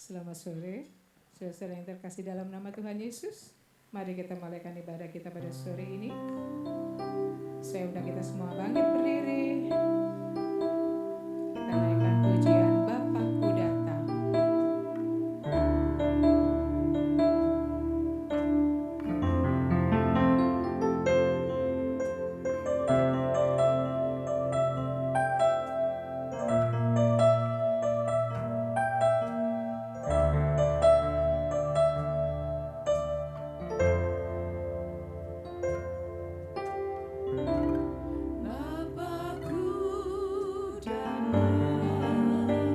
Selamat sore, saudara yang terkasih dalam nama Tuhan Yesus. Mari kita mulaikan ibadah kita pada sore ini. Saya undang kita semua bangkit berdiri. Kita naikkan pujian Bapakku datang. Bapakku datang.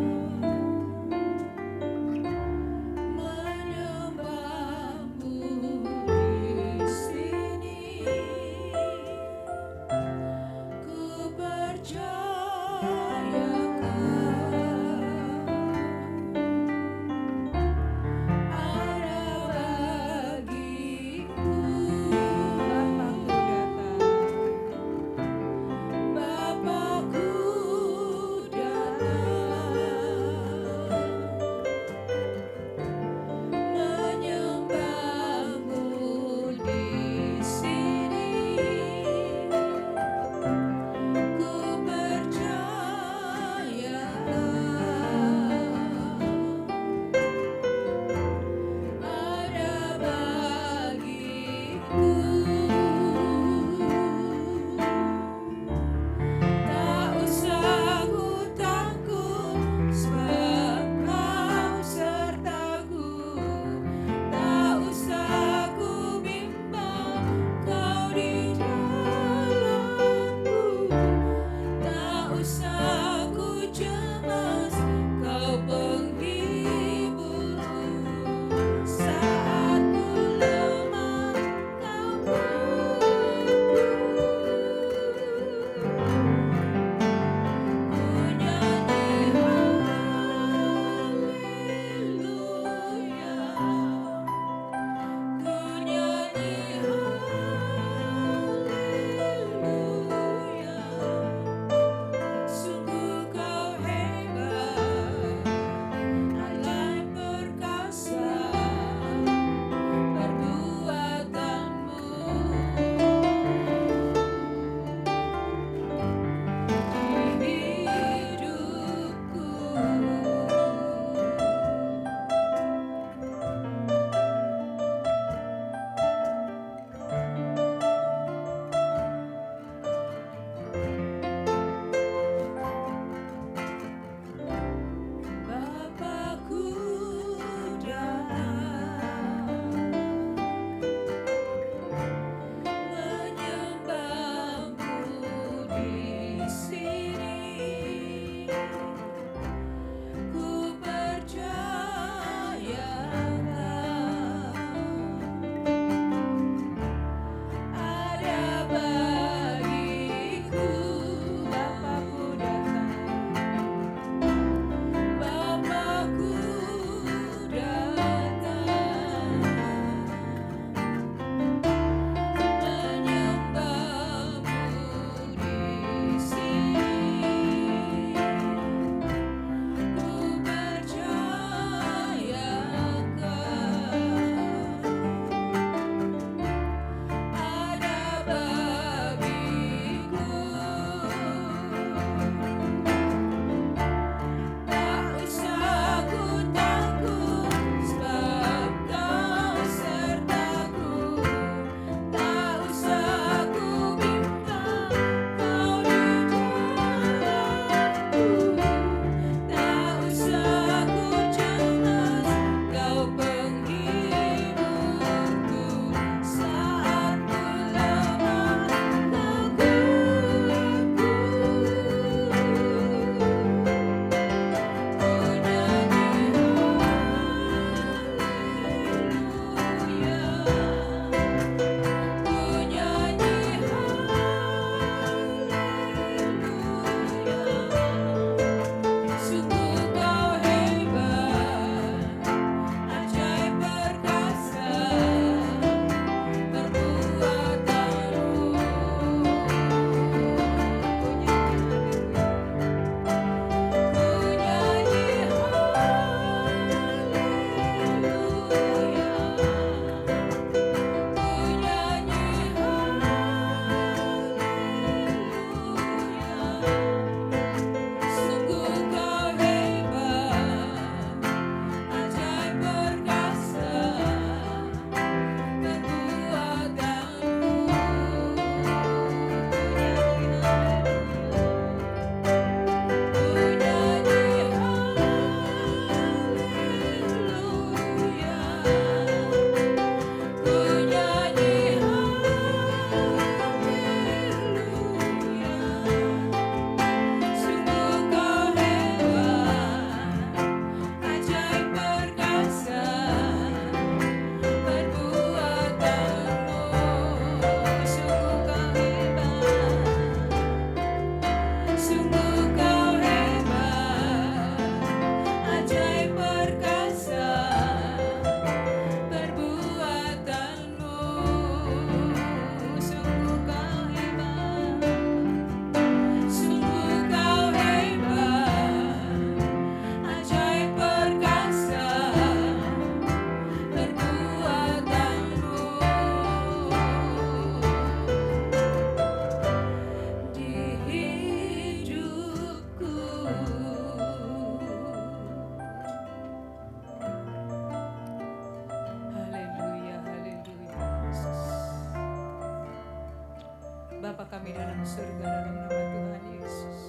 Bapa kami dalam surga, dalam nama Tuhan Yesus,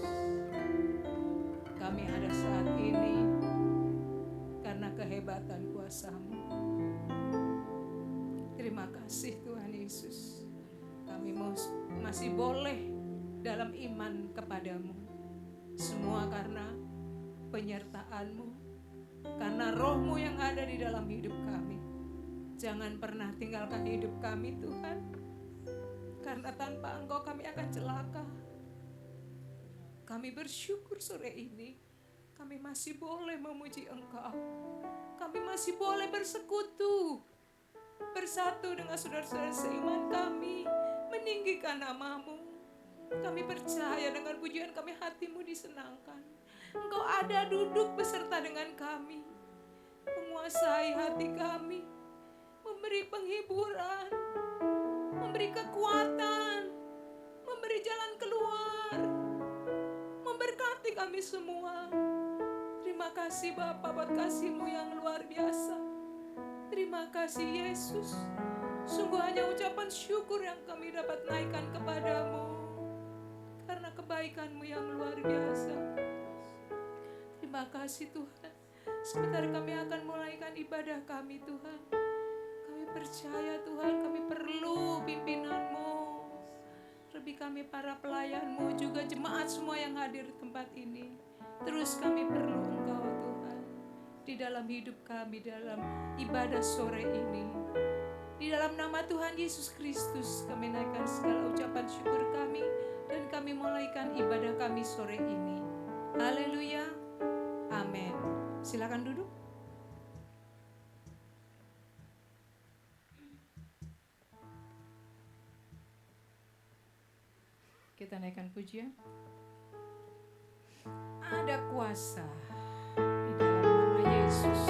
kami ada saat ini karena kehebatan kuasa-Mu. Terima kasih Tuhan Yesus, kami masih boleh dalam iman kepadamu. Semua karena penyertaan-Mu, karena Roh-Mu yang ada di dalam hidup kami. Jangan pernah tinggalkan hidup kami Tuhan, karena tanpa Engkau kami akan celaka. Kami bersyukur sore ini, kami masih boleh memuji Engkau. Kami masih boleh bersekutu, bersatu dengan saudara-saudara seiman kami, meninggikan nama-Mu. Kami percaya dengan pujian kami hatimu disenangkan. Engkau ada duduk beserta dengan kami, menguasai hati kami, memberi penghiburan, memberi kekuatan, memberi jalan keluar, memberkati kami semua. Terima kasih Bapa buat kasih-Mu yang luar biasa. Terima kasih Yesus. Sungguh hanya ucapan syukur yang kami dapat naikkan kepadamu, karena kebaikan-Mu yang luar biasa. Terima kasih Tuhan. Sebentar kami akan mulaikan ibadah kami Tuhan. Kami percaya Tuhan, kami perlu pimpinan-Mu. Lebih kami para pelayan-Mu, juga jemaat semua yang hadir di tempat ini. Terus kami perlu Engkau Tuhan di dalam hidup kami, dalam ibadah sore ini. Di dalam nama Tuhan Yesus Kristus kami naikkan segala ucapan syukur kami, dan kami mulaikan ibadah kami sore ini. Haleluya, amin. Silakan duduk. Kita naikkan pujian. Ada kuasa di dalam nama Yesus.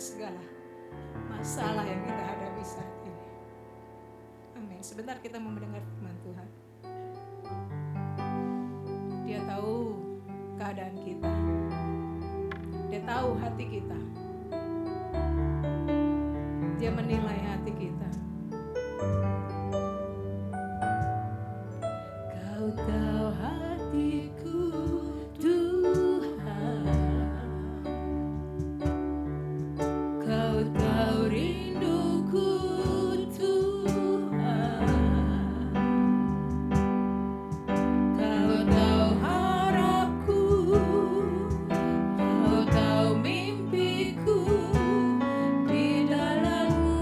segala masalah yang kita hadapi saat ini. Amin. Sebentar kita mau mendengar firman Tuhan. Dia tahu keadaan kita. Dia tahu hati kita. Dia menilai hati kita. Kau tahu hatiku, Tuhan. Kau tahu rinduku, Tuhan. Kau tahu harapku, kau tahu mimpiku di dalam-Mu.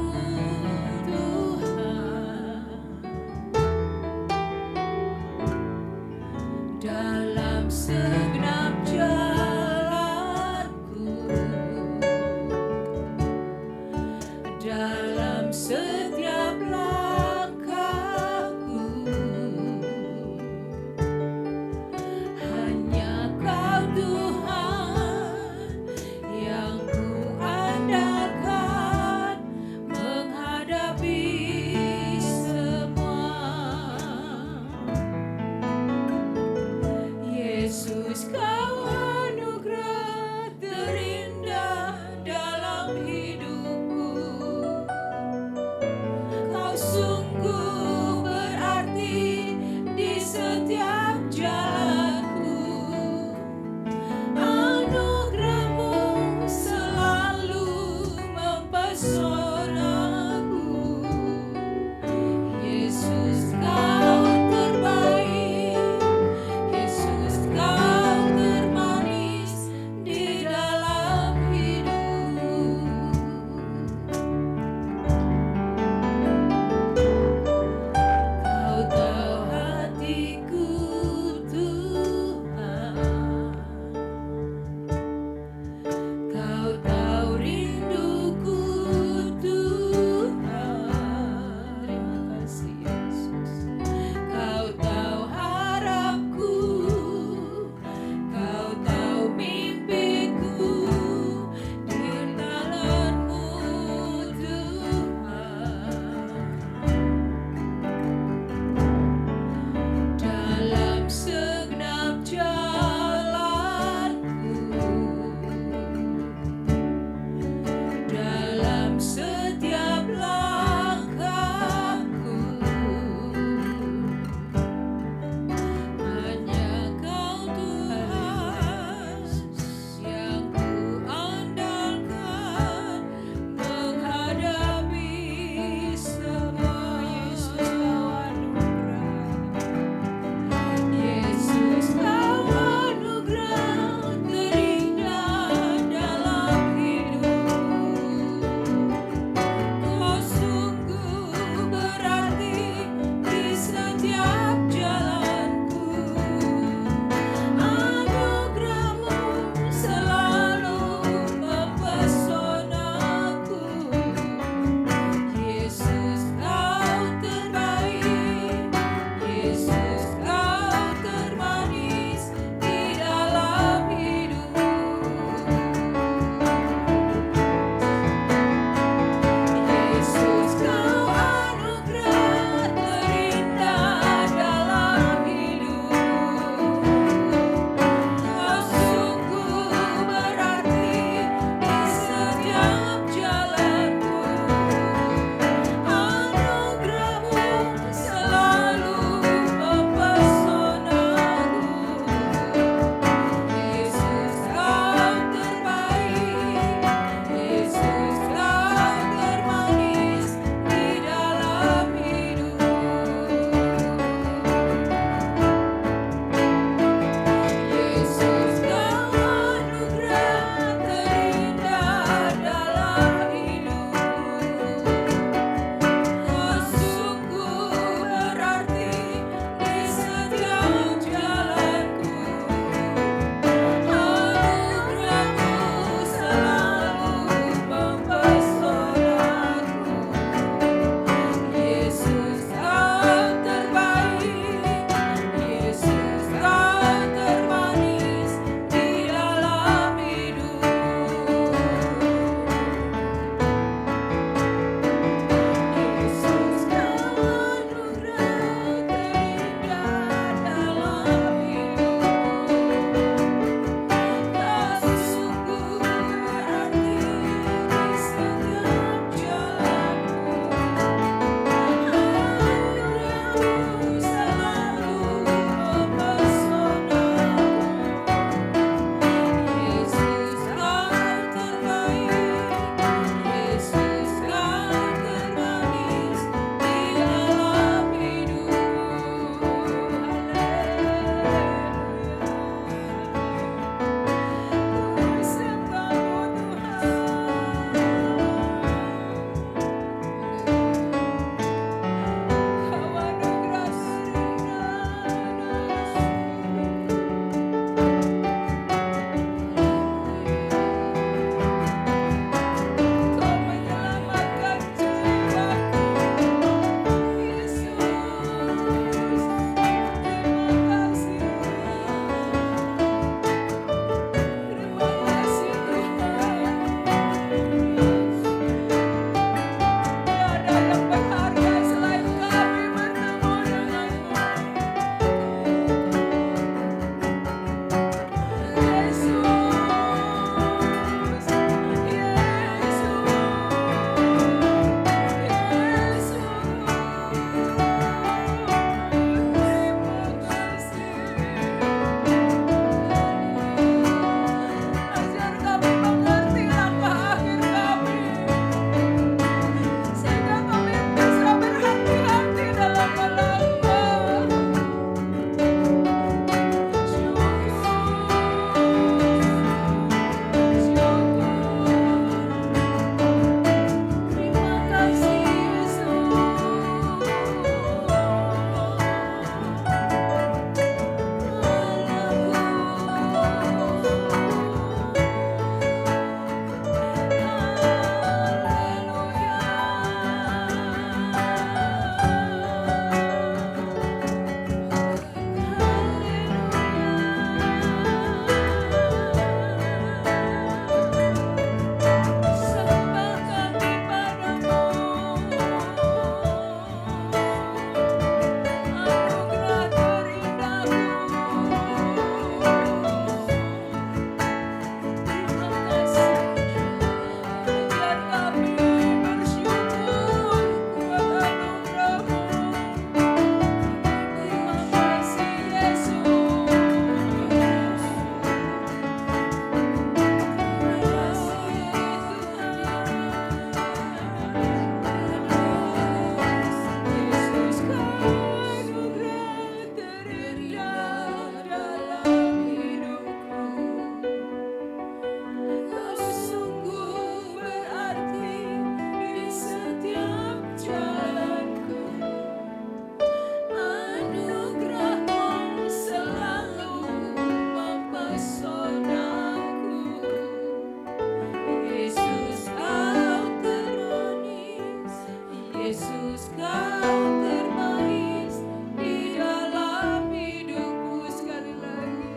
Yesus kau terbaik di dalam hidupku. Sekali lagi,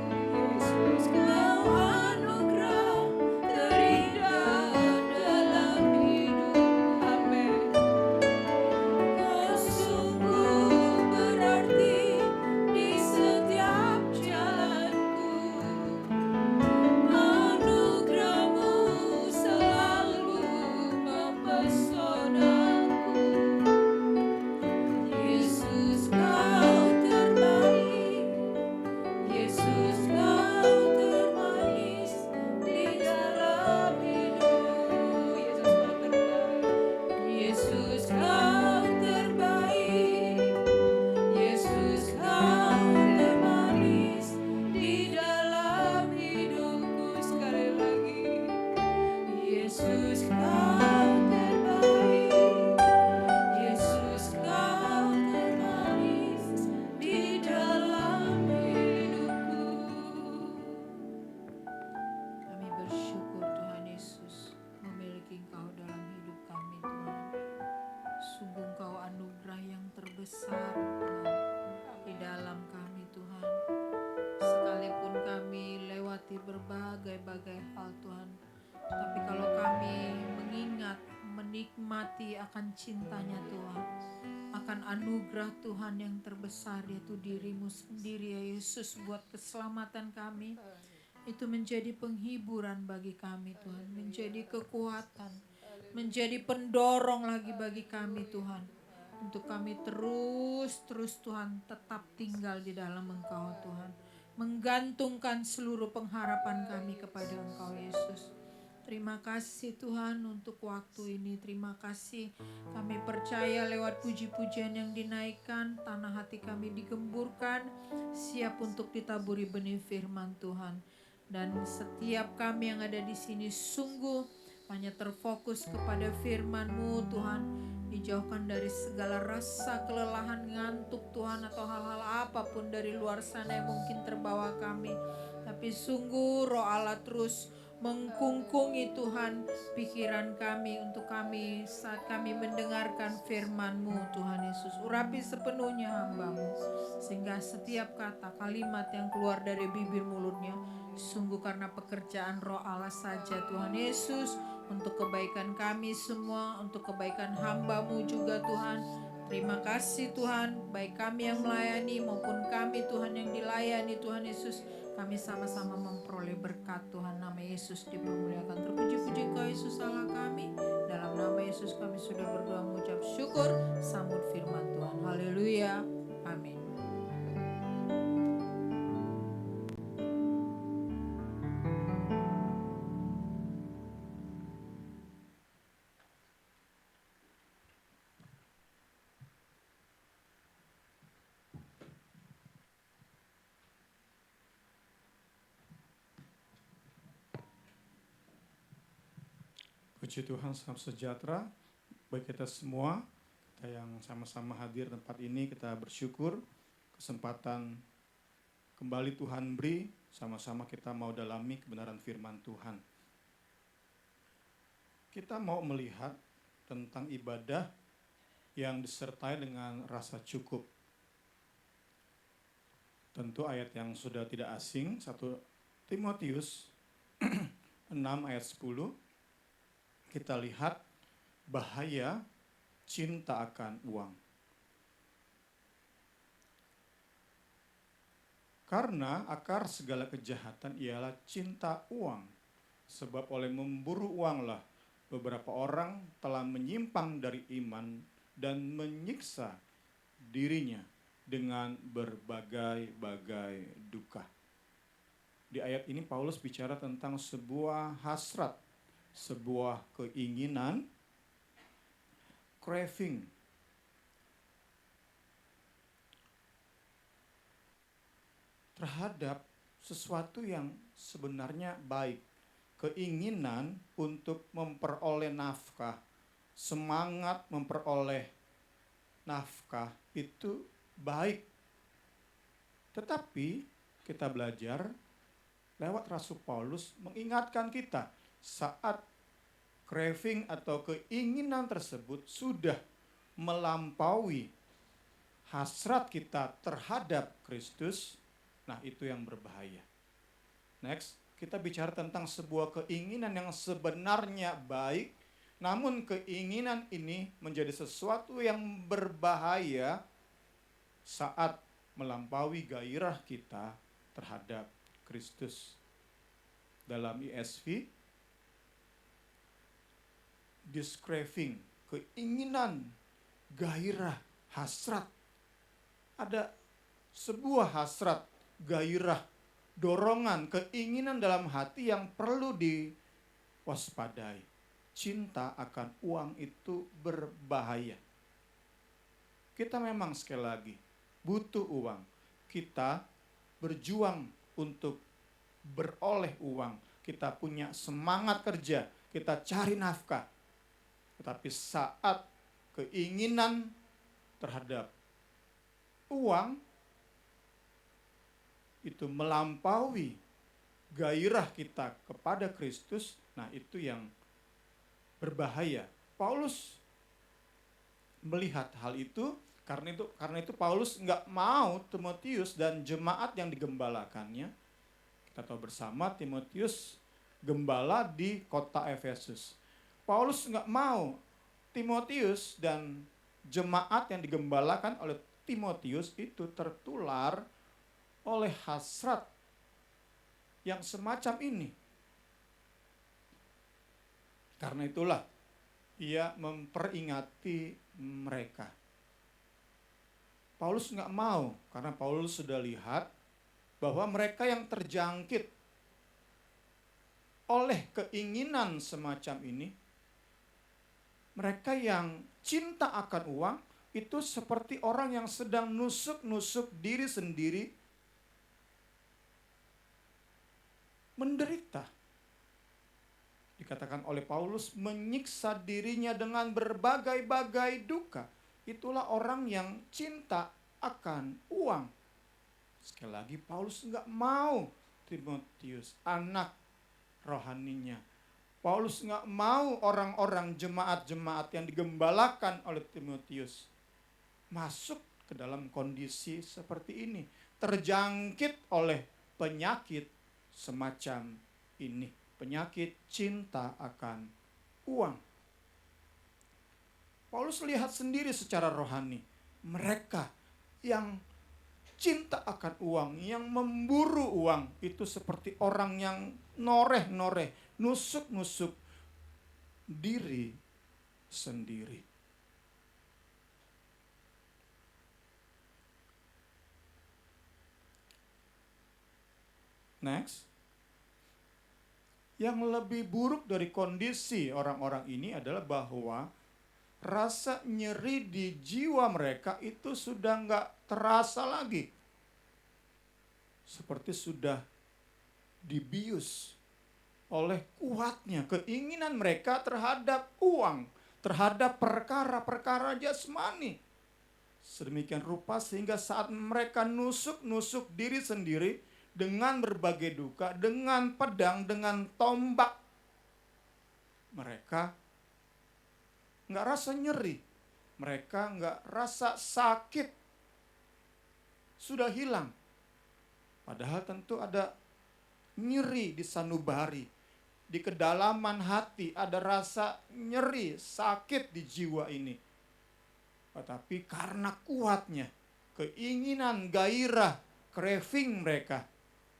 Yesus kau anugerah terindah dalam hidup. Amin. Kau sungguh berarti di setiap jalanku. Anugerahmu selalu mempesonaku. Yesus kau terbaik, Yesus kau termanis di dalam hidup. Yesus kau terbaik, Yesus kau termanis di dalam hidupku. Sekali lagi, Yesus kau terbaik, Yesus kau termanis di dalam hidupku. Kami bersyukur Tuhan Yesus memiliki Engkau dalam hidup kami Tuhan. Sungguh Engkau anugerah yang terbesar Tuhan di dalam kami Tuhan. Sekalipun kami lewati berbagai-bagai hal Tuhan, tapi kalau kami mengingat, menikmati akan cintanya Tuhan, akan anugerah Tuhan yang terbesar, yaitu dirimu sendiri ya Yesus, buat keselamatan kami, itu menjadi penghiburan bagi kami Tuhan, menjadi kekuatan, menjadi pendorong lagi bagi kami Tuhan, untuk kami terus Tuhan tetap tinggal di dalam Engkau Tuhan, menggantungkan seluruh pengharapan kami kepada Engkau Yesus. Terima kasih Tuhan untuk waktu ini. Terima kasih kami percaya lewat puji-pujian yang dinaikkan, tanah hati kami digemburkan, siap untuk ditaburi benih firman Tuhan. Dan setiap kami yang ada di sini sungguh hanya terfokus kepada firman-Mu Tuhan. Dijauhkan dari segala rasa kelelahan, ngantuk Tuhan, atau hal-hal apapun dari luar sana yang mungkin terbawa kami. Tapi sungguh Roh Allah terus mengkungkungi Tuhan pikiran kami untuk kami saat kami mendengarkan firman-Mu Tuhan Yesus. Urapi sepenuhnya hamba-Mu, sehingga setiap kata kalimat yang keluar dari bibir mulutnya sungguh karena pekerjaan Roh Allah saja Tuhan Yesus, untuk kebaikan kami semua, untuk kebaikan hamba-Mu juga Tuhan. Terima kasih Tuhan, baik kami yang melayani maupun kami Tuhan yang dilayani Tuhan Yesus, kami sama-sama memperoleh berkat Tuhan. Nama Yesus dipermuliakan. Terpuji-puji Kau Yesus Allah kami. Dalam nama Yesus kami sudah berdoa mengucap syukur. Sambut firman Tuhan. Haleluya. Amin. Puji Tuhan, salam sejahtera bagi kita semua, kita yang sama-sama hadir tempat ini. Kita bersyukur kesempatan kembali Tuhan beri, sama-sama kita mau dalami kebenaran firman Tuhan. Kita mau melihat tentang ibadah yang disertai dengan rasa cukup. Tentu ayat yang sudah tidak asing, 1 Timotius 6 ayat 10. Kita lihat bahaya cinta akan uang. Karena akar segala kejahatan ialah cinta uang. Sebab oleh memburu uanglah beberapa orang telah menyimpang dari iman dan menyiksa dirinya dengan berbagai-bagai duka. Di ayat ini Paulus bicara tentang sebuah hasrat, sebuah keinginan, craving. Terhadap sesuatu yang sebenarnya baik. Keinginan untuk memperoleh nafkah, semangat memperoleh nafkah itu baik. Tetapi kita belajar lewat Rasul Paulus mengingatkan kita saat craving atau keinginan tersebut sudah melampaui hasrat kita terhadap Kristus, nah itu yang berbahaya. Next, kita bicara tentang sebuah keinginan yang sebenarnya baik, namun keinginan ini menjadi sesuatu yang berbahaya saat melampaui gairah kita terhadap Kristus. Dalam ESV, this craving, keinginan, gairah, hasrat. Ada sebuah hasrat, gairah, dorongan, keinginan dalam hati yang perlu diwaspadai. Cinta akan uang itu berbahaya. Kita memang sekali lagi butuh uang. Kita berjuang untuk beroleh uang. Kita punya semangat kerja. Kita cari nafkah. Tetapi saat keinginan terhadap uang itu melampaui gairah kita kepada Kristus, nah itu yang berbahaya. Paulus melihat hal itu, karena itu Paulus nggak mau Timotius dan jemaat yang digembalakannya. Kita tahu bersama Timotius gembala di kota Efesus. Paulus nggak mau Timotius dan jemaat yang digembalakan oleh Timotius itu tertular oleh hasrat yang semacam ini. Karena itulah ia memperingati mereka. Paulus nggak mau, karena Paulus sudah lihat bahwa mereka yang terjangkit oleh keinginan semacam ini, mereka yang cinta akan uang, itu seperti orang yang sedang nusuk-nusuk diri sendiri, menderita. Dikatakan oleh Paulus, menyiksa dirinya dengan berbagai-bagai duka. Itulah orang yang cinta akan uang. Sekali lagi, Paulus enggak mau Timotius, anak rohaninya. Paulus enggak mau orang-orang jemaat-jemaat yang digembalakan oleh Timotius masuk ke dalam kondisi seperti ini, terjangkit oleh penyakit semacam ini, penyakit cinta akan uang. Paulus lihat sendiri secara rohani, mereka yang cinta akan uang, yang memburu uang, itu seperti orang yang noreh-noreh, nusuk-nusuk diri sendiri. Next. Yang lebih buruk dari kondisi orang-orang ini adalah bahwa rasa nyeri di jiwa mereka itu sudah nggak terasa lagi. Seperti sudah dibius oleh kuatnya keinginan mereka terhadap uang, terhadap perkara-perkara jasmani. Sedemikian rupa sehingga saat mereka nusuk-nusuk diri sendiri, dengan berbagai duka, dengan pedang, dengan tombak, mereka nggak rasa nyeri, mereka nggak rasa sakit, sudah hilang. Padahal tentu ada nyeri di sanubari, di kedalaman hati ada rasa nyeri, sakit di jiwa ini. Tetapi karena kuatnya keinginan, gairah, craving mereka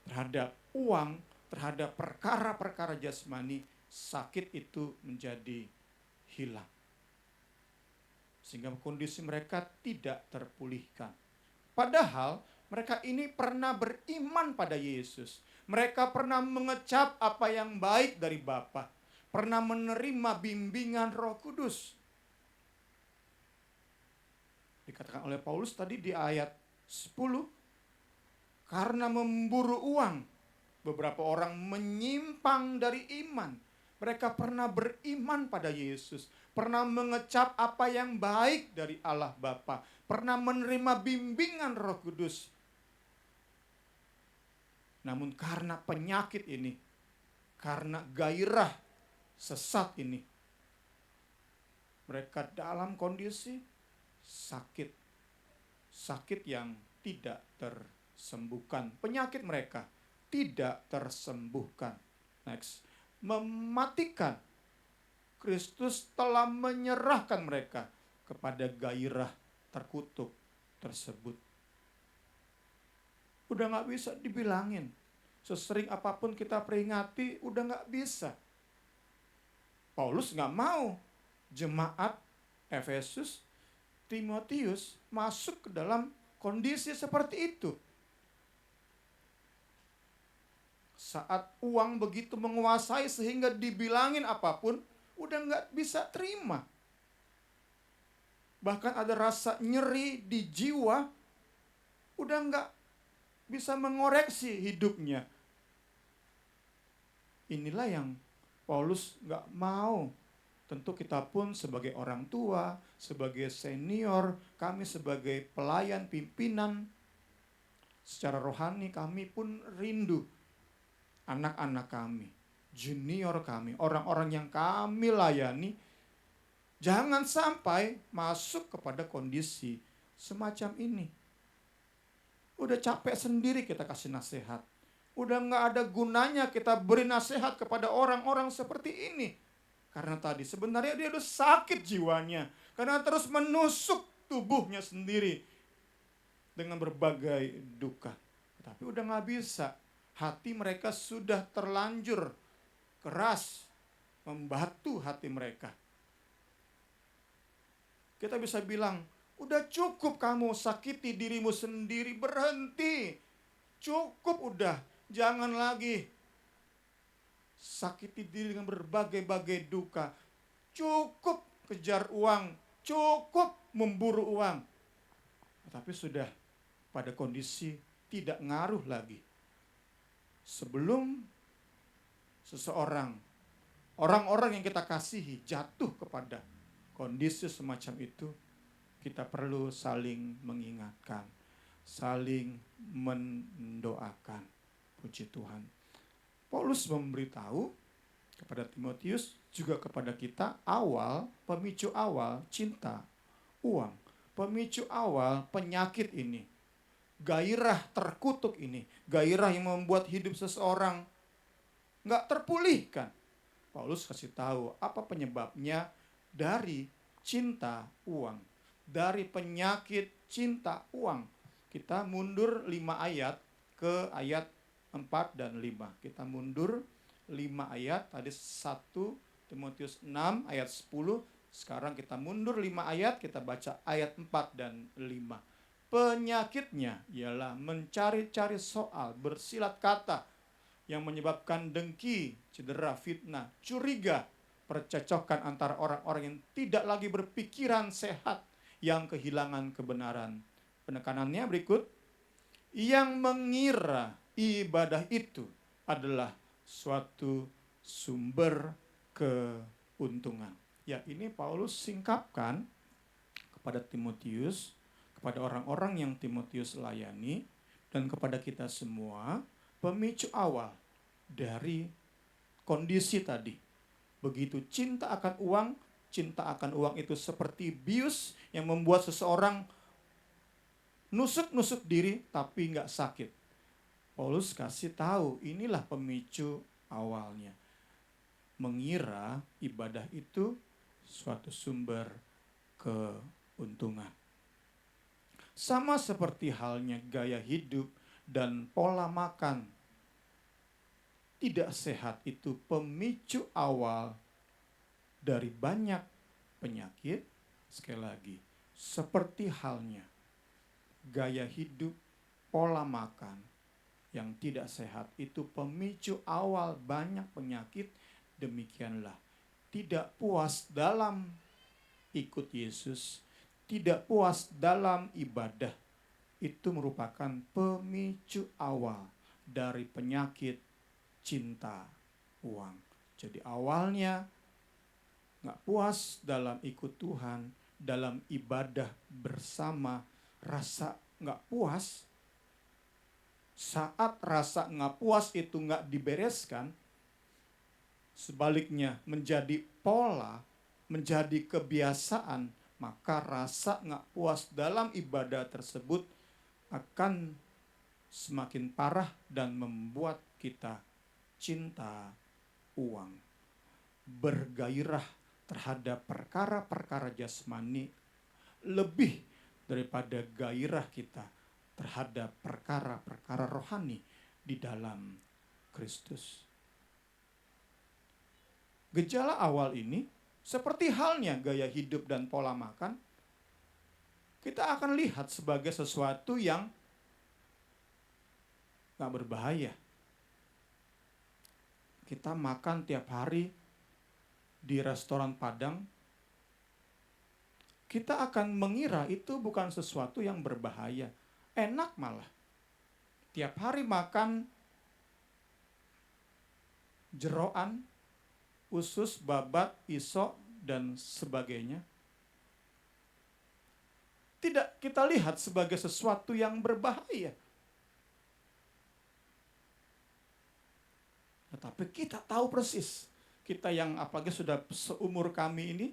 terhadap uang, terhadap perkara-perkara jasmani, sakit itu menjadi hilang. Sehingga kondisi mereka tidak terpulihkan. Padahal mereka ini pernah beriman pada Yesus. Mereka pernah mengecap apa yang baik dari Bapa, pernah menerima bimbingan Roh Kudus. Dikatakan oleh Paulus tadi di ayat 10, karena memburu uang, beberapa orang menyimpang dari iman. Mereka pernah beriman pada Yesus, pernah mengecap apa yang baik dari Allah Bapa, pernah menerima bimbingan Roh Kudus. Namun karena penyakit ini, karena gairah sesat ini, mereka dalam kondisi sakit. Sakit yang tidak tersembuhkan. Penyakit mereka tidak tersembuhkan. Next. Mematikan. Kristus telah menyerahkan mereka kepada gairah terkutuk tersebut. Udah gak bisa dibilangin. Sesering apapun kita peringati, udah gak bisa. Paulus gak mau jemaat Efesus, Timotius masuk ke dalam kondisi seperti itu. Saat uang begitu menguasai sehingga dibilangin apapun, udah gak bisa terima. Bahkan ada rasa nyeri di jiwa, udah gak bisa mengoreksi hidupnya. Inilah yang Paulus gak mau. Tentu kita pun sebagai orang tua, sebagai senior, kami sebagai pelayan pimpinan, secara rohani kami pun rindu anak-anak kami, junior kami, orang-orang yang kami layani, jangan sampai masuk kepada kondisi semacam ini. Udah capek sendiri kita kasih nasihat. Udah gak ada gunanya kita beri nasihat kepada orang-orang seperti ini. Karena tadi sebenarnya dia udah sakit jiwanya. Karena terus menusuk tubuhnya sendiri dengan berbagai duka. Tapi udah gak bisa. Hati mereka sudah terlanjur keras, membatu hati mereka. Kita bisa bilang, udah cukup kamu sakiti dirimu sendiri, berhenti. Cukup udah, jangan lagi sakiti diri dengan berbagai-bagai duka. Cukup kejar uang, cukup memburu uang. Tapi sudah pada kondisi tidak ngaruh lagi. Sebelum seseorang, orang-orang yang kita kasihi jatuh kepada kondisi semacam itu, kita perlu saling mengingatkan, saling mendoakan. Puji Tuhan. Paulus memberitahu kepada Timotius, juga kepada kita, pemicu awal cinta, uang. Pemicu awal penyakit ini. Gairah terkutuk ini. Gairah yang membuat hidup seseorang gak terpulihkan. Paulus kasih tahu apa penyebabnya dari cinta uang. Dari penyakit cinta uang. Kita mundur 5 ayat ke ayat 4 dan 5. Kita mundur 5 ayat. Tadi 1 Timotius 6 ayat 10. Sekarang kita mundur 5 ayat. Kita baca ayat 4 dan 5. Penyakitnya ialah mencari-cari soal, bersilat kata yang menyebabkan dengki, cedera, fitnah, curiga, percekcokan antara orang-orang yang tidak lagi berpikiran sehat, yang kehilangan kebenaran. Penekanannya berikut. Yang mengira ibadah itu adalah suatu sumber keuntungan. Ya, ini Paulus singkapkan kepada Timotius, kepada orang-orang yang Timotius layani, dan kepada kita semua, pemicu awal dari kondisi tadi. Begitu cinta akan uang itu seperti bius yang membuat seseorang nusuk-nusuk diri tapi nggak sakit. Paulus kasih tahu, inilah pemicu awalnya. Mengira ibadah itu suatu sumber keuntungan. Sama seperti halnya gaya hidup dan pola makan tidak sehat itu pemicu awal dari banyak penyakit. Sekali lagi, seperti halnya gaya hidup, pola makan yang tidak sehat itu pemicu awal banyak penyakit. Demikianlah, tidak puas dalam ikut Yesus, tidak puas dalam ibadah, itu merupakan pemicu awal dari penyakit cinta uang. Jadi awalnya gak puas dalam ikut Tuhan, dalam ibadah bersama, rasa gak puas. Saat rasa gak puas itu gak dibereskan, sebaliknya menjadi pola, menjadi kebiasaan, maka rasa nggak puas dalam ibadah tersebut akan semakin parah dan membuat kita cinta uang, bergairah terhadap perkara-perkara jasmani lebih daripada gairah kita terhadap perkara-perkara rohani di dalam Kristus. Gejala awal ini seperti halnya gaya hidup dan pola makan, kita akan lihat sebagai sesuatu yang gak berbahaya. Kita makan tiap hari di restoran Padang, kita akan mengira itu bukan sesuatu yang berbahaya. Enak malah. Tiap hari makan jeroan, usus, babat, isok, dan sebagainya. Tidak kita lihat sebagai sesuatu yang berbahaya. Tetapi kita tahu persis, kita yang apalagi sudah seumur kami ini,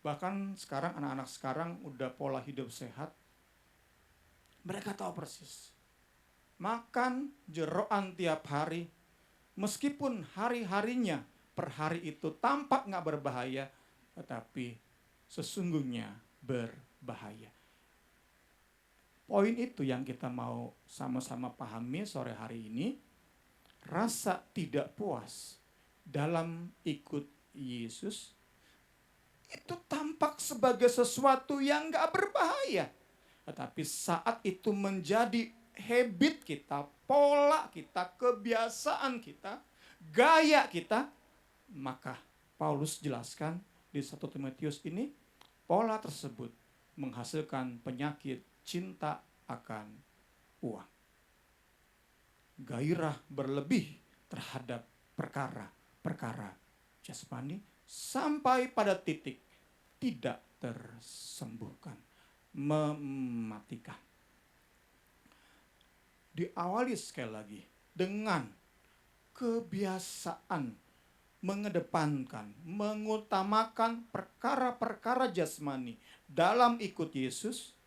bahkan sekarang anak-anak sekarang udah pola hidup sehat, mereka tahu persis. Makan jeroan tiap hari, meskipun hari-harinya per hari itu tampak gak berbahaya, tetapi sesungguhnya berbahaya. Poin itu yang kita mau sama-sama pahami sore hari ini. Rasa tidak puas dalam ikut Yesus itu tampak sebagai sesuatu yang gak berbahaya. Tetapi saat itu menjadi habit kita, pola kita, kebiasaan kita, gaya kita, maka Paulus jelaskan di 1 Timotius ini, pola tersebut menghasilkan penyakit cinta akan uang. Gairah berlebih terhadap perkara-perkara jasmani sampai pada titik tidak tersembuhkan, mematikan. Diawali sekali lagi dengan kebiasaan mengedepankan, mengutamakan perkara-perkara jasmani dalam ikut Yesus.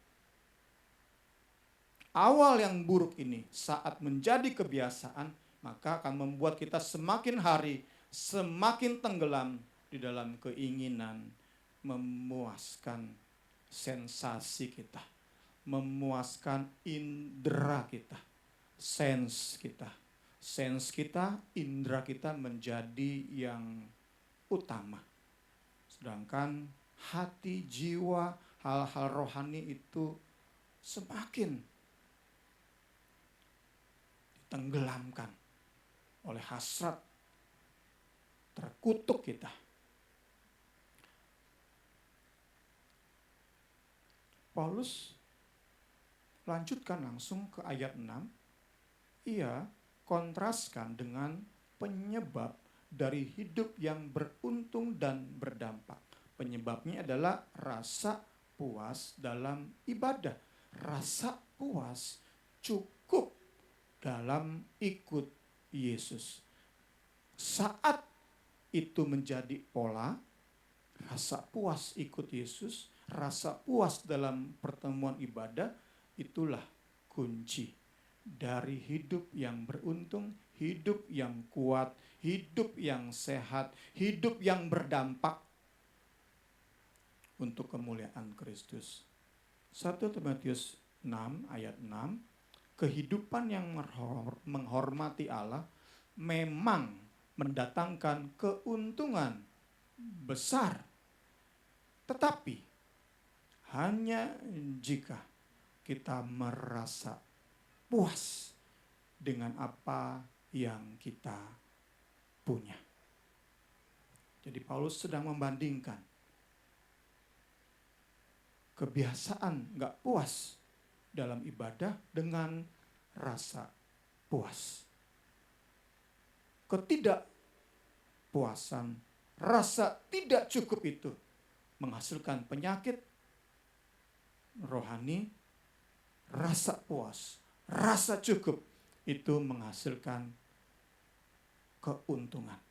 Awal yang buruk ini saat menjadi kebiasaan, maka akan membuat kita semakin hari semakin tenggelam di dalam keinginan memuaskan sensasi kita, memuaskan indera kita, sense kita, indera kita menjadi yang utama. Sedangkan hati, jiwa, hal-hal rohani itu semakin ditenggelamkan oleh hasrat terkutuk kita. Paulus lanjutkan langsung ke ayat 6. Ia kontraskan dengan penyebab dari hidup yang beruntung dan berdampak. Penyebabnya adalah rasa puas dalam ibadah. Rasa puas cukup dalam ikut Yesus. Saat itu menjadi pola, rasa puas ikut Yesus, rasa puas dalam pertemuan ibadah, itulah kunci dari hidup yang beruntung, hidup yang kuat, hidup yang sehat, hidup yang berdampak untuk kemuliaan Kristus. 1 Timotius 6 ayat 6, kehidupan yang menghormati Allah memang mendatangkan keuntungan besar. Tetapi hanya jika kita merasa puas dengan apa yang kita punya. Jadi Paulus sedang membandingkan kebiasaan gak puas dalam ibadah dengan rasa puas. Ketidakpuasan, rasa tidak cukup itu menghasilkan penyakit rohani. Rasa puas, rasa cukup itu menghasilkan keuntungan,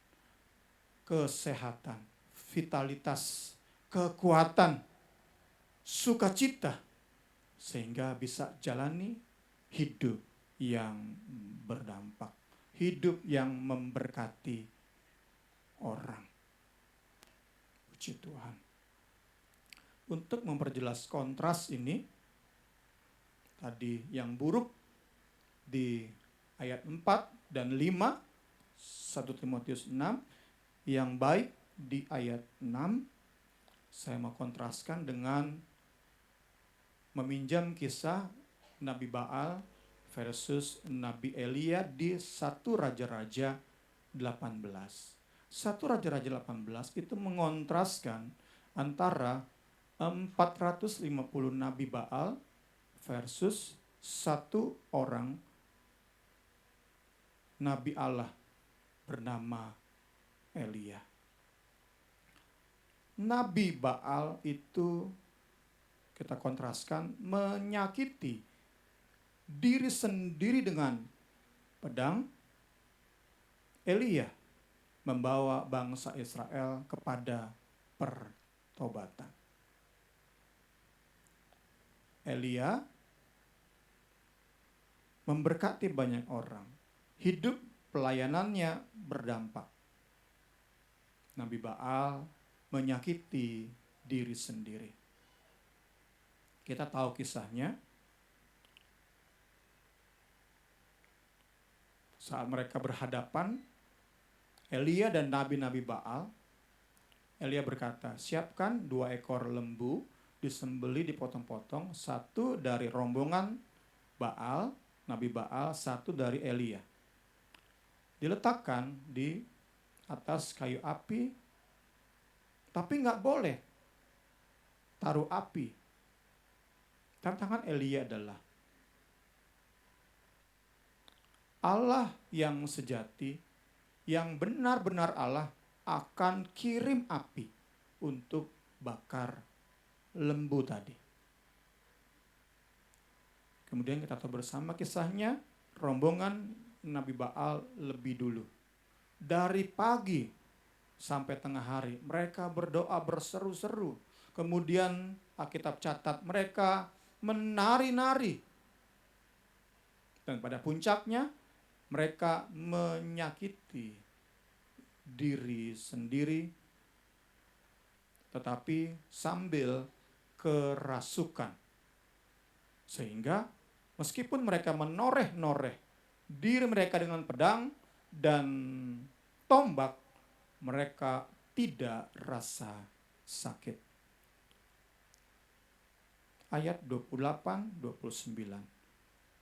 kesehatan, vitalitas, kekuatan, sukacita, sehingga bisa jalani hidup yang berdampak, hidup yang memberkati orang. Puji Tuhan. Untuk memperjelas kontras ini, tadi yang buruk di ayat 4 dan 5, 1 Timotius 6, yang baik di ayat 6, saya mau kontraskan dengan meminjam kisah Nabi Baal versus Nabi Elia di 1 Raja-Raja 18. 1 Raja-Raja 18 itu mengontraskan antara 450 Nabi Baal versus satu orang Nabi Allah bernama Elia. Nabi Baal itu kita kontraskan menyakiti diri sendiri dengan pedang. Elia membawa bangsa Israel kepada pertobatan. Elia memberkati banyak orang. Hidup pelayanannya berdampak. Nabi Baal menyakiti diri sendiri. Kita tahu kisahnya. Saat mereka berhadapan, Elia dan nabi-nabi Baal, Elia berkata, siapkan 2 ekor lembu, disembeli, dipotong-potong, 1 dari rombongan Baal, Nabi Baal, 1 dari Elia. Diletakkan di atas kayu api, tapi nggak boleh taruh api. Tantangan Elia adalah Allah yang sejati, yang benar-benar Allah akan kirim api untuk bakar lembu tadi. Kemudian kita tahu bersama kisahnya, rombongan Nabi Baal lebih dulu. Dari pagi sampai tengah hari mereka berdoa berseru-seru. Kemudian Alkitab catat mereka menari-nari. Dan pada puncaknya mereka menyakiti diri sendiri, tetapi sambil kerasukan. Sehingga meskipun mereka menoreh-noreh diri mereka dengan pedang dan tombak, mereka tidak rasa sakit. Ayat 28-29.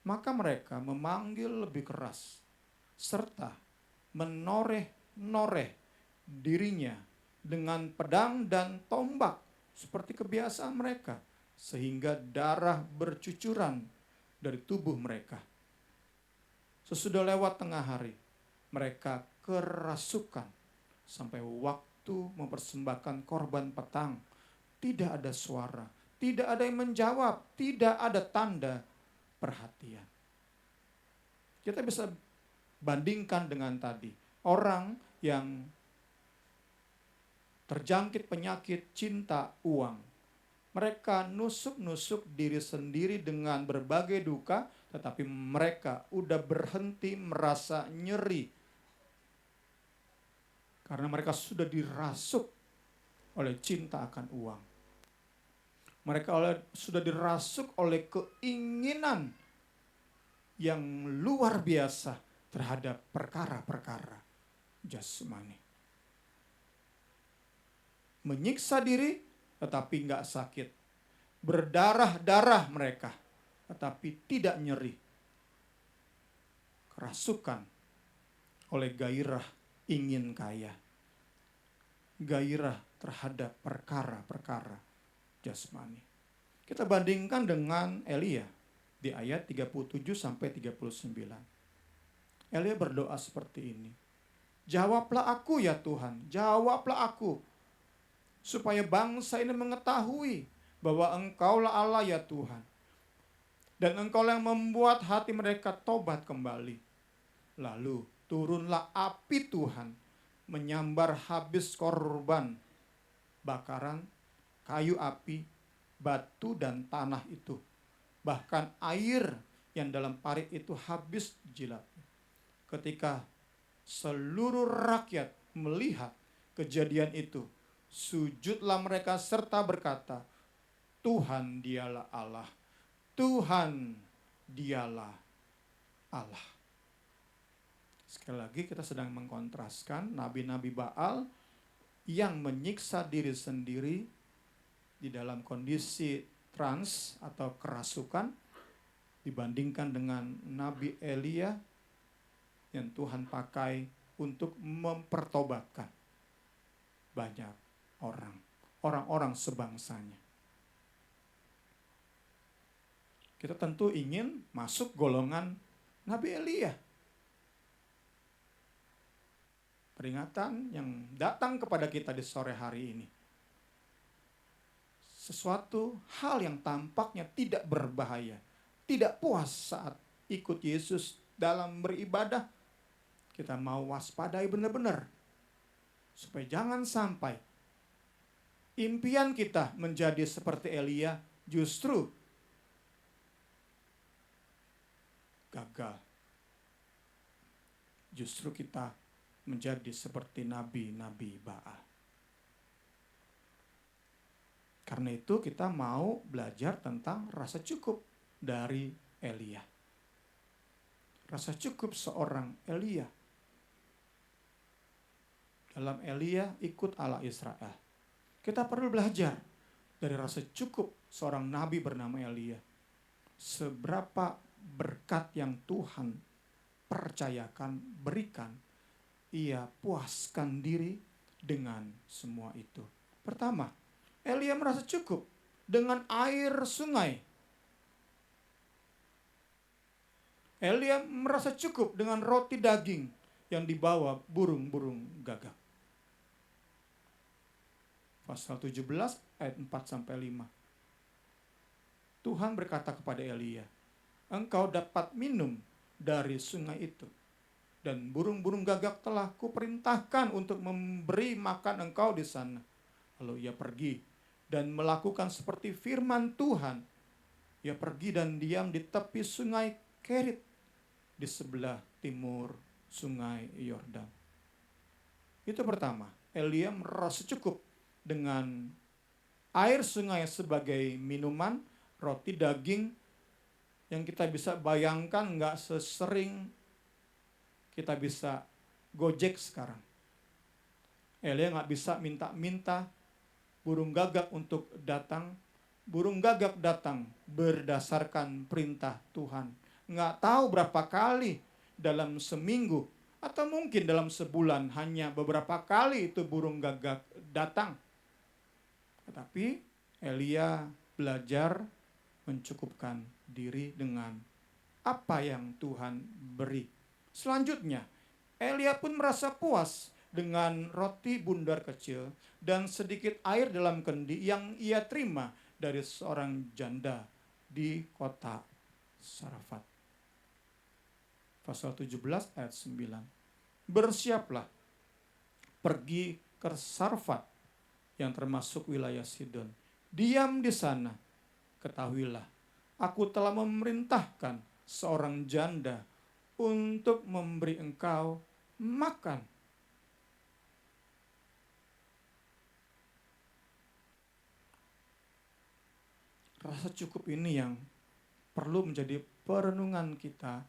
Maka mereka memanggil lebih keras, serta menoreh-noreh dirinya dengan pedang dan tombak, seperti kebiasaan mereka, sehingga darah bercucuran dari tubuh mereka. Sesudah lewat tengah hari, mereka kerasukan sampai waktu mempersembahkan korban petang. Tidak ada suara, tidak ada yang menjawab, tidak ada tanda perhatian. Kita bisa bandingkan dengan tadi, orang yang terjangkit penyakit cinta uang. Mereka nusuk-nusuk diri sendiri dengan berbagai duka, tetapi mereka udah berhenti merasa nyeri. Karena mereka sudah dirasuk oleh cinta akan uang. Mereka sudah dirasuk oleh keinginan yang luar biasa terhadap perkara-perkara jasmani. Menyiksa diri tetapi nggak sakit. Berdarah-darah mereka tetapi tidak nyeri. Kerasukan oleh gairah ingin kaya. Gairah terhadap perkara-perkara jasmani. Kita bandingkan dengan Elia di ayat 37-39. Elia berdoa seperti ini. Jawablah aku ya Tuhan, jawablah aku, supaya bangsa ini mengetahui bahwa Engkaulah Allah ya Tuhan. Dan Engkaulah yang membuat hati mereka tobat kembali. Lalu turunlah api Tuhan, menyambar habis korban bakaran kayu api, batu dan tanah itu. Bahkan air yang dalam parit itu habis jilat. Ketika seluruh rakyat melihat kejadian itu, sujudlah mereka serta berkata, Tuhan dialah Allah, Tuhan dialah Allah. Sekali lagi kita sedang mengkontraskan nabi-nabi Baal yang menyiksa diri sendiri di dalam kondisi trans atau kerasukan dibandingkan dengan Nabi Elia yang Tuhan pakai untuk mempertobatkan banyak orang-orang sebangsanya. Kita tentu ingin masuk golongan Nabi Elia. Peringatan yang datang kepada kita di sore hari ini. Sesuatu hal yang tampaknya tidak berbahaya, tidak puas saat ikut Yesus dalam beribadah. Kita mau waspadai benar-benar. Supaya jangan sampai impian kita menjadi seperti Elia justru gagal. Justru kita menjadi seperti nabi-nabi Baal. Karena itu kita mau belajar tentang rasa cukup dari Elia. Rasa cukup seorang Elia. Dalam Elia ikut Allah Israel. Kita perlu belajar dari rasa cukup seorang nabi bernama Elia. Seberapa berkat yang Tuhan percayakan, berikan, ia puaskan diri dengan semua itu. Pertama, Elia merasa cukup dengan air sungai. Elia merasa cukup dengan roti daging yang dibawa burung-burung gagak. Pasal 17 ayat 4-5. Tuhan berkata kepada Elia, engkau dapat minum dari sungai itu. Dan burung-burung gagak telah kuperintahkan untuk memberi makan engkau di sana. Lalu ia pergi dan melakukan seperti firman Tuhan. Ia pergi dan diam di tepi sungai Kerit di sebelah timur sungai Yordan. Itu pertama, Elia merasa cukup dengan air sungai sebagai minuman, roti daging yang kita bisa bayangkan nggak sesering kita bisa gojek sekarang. Elia nggak bisa minta-minta burung gagak untuk datang. Burung gagak datang berdasarkan perintah Tuhan. Nggak tahu berapa kali dalam seminggu atau mungkin dalam sebulan hanya beberapa kali itu burung gagak datang. Tetapi Elia belajar mencukupkan diri dengan apa yang Tuhan beri. Selanjutnya, Elia pun merasa puas dengan roti bundar kecil dan sedikit air dalam kendi yang ia terima dari seorang janda di kota Sarafat. Pasal 17 ayat 9. Bersiaplah, pergi ke Sarfat yang termasuk wilayah Sidon. Diam di sana, ketahuilah, aku telah memerintahkan seorang janda untuk memberi engkau makan. Rasa cukup ini yang perlu menjadi perenungan kita,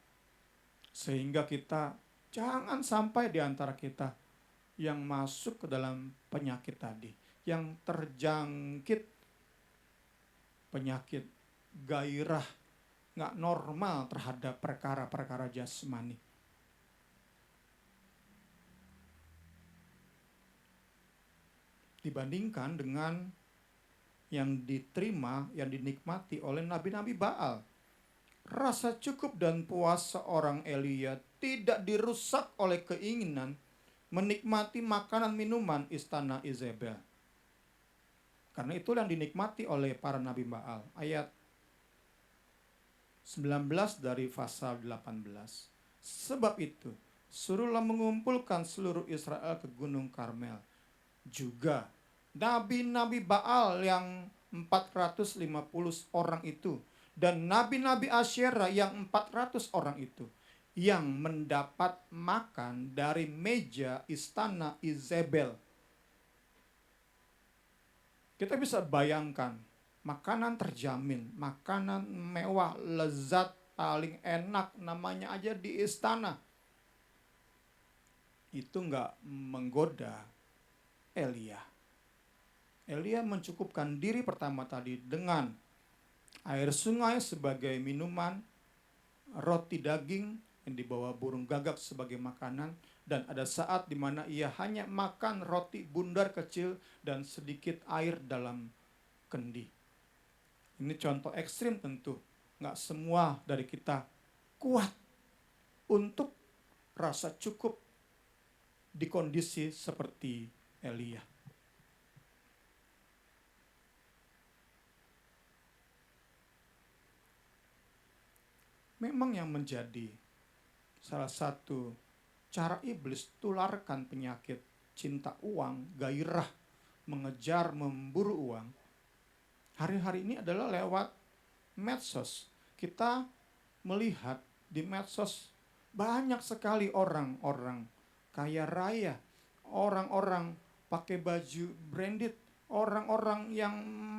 sehingga kita jangan sampai di antara kita yang masuk ke dalam penyakit tadi, yang terjangkit penyakit gairah nggak normal terhadap perkara-perkara jasmani. Dibandingkan dengan yang diterima, yang dinikmati oleh nabi-nabi Baal. Rasa cukup dan puas seorang Elia tidak dirusak oleh keinginan menikmati makanan minuman istana Izebel. Karena itulah yang dinikmati oleh para nabi Baal. Ayat 19 dari pasal 18. Sebab itu, suruhlah mengumpulkan seluruh Israel ke Gunung Karmel. Juga nabi-nabi Baal yang 450 orang itu, dan nabi-nabi Asyera yang 400 orang itu, yang mendapat makan dari meja istana Izebel. Kita bisa bayangkan, makanan terjamin, makanan mewah, lezat, paling enak, namanya aja di istana. Itu nggak menggoda Elia. Elia mencukupkan diri pertama tadi dengan air sungai sebagai minuman, roti daging yang dibawa burung gagak sebagai makanan, dan ada saat di mana ia hanya makan roti bundar kecil dan sedikit air dalam kendi. Ini contoh ekstrim tentu. Nggak semua dari kita kuat untuk rasa cukup di kondisi seperti Elia. Memang yang menjadi salah satu cara iblis tularkan penyakit cinta uang, gairah, mengejar, memburu uang, hari-hari ini adalah lewat medsos. Kita melihat di medsos banyak sekali orang-orang kaya raya, orang-orang pakai baju branded, orang-orang yang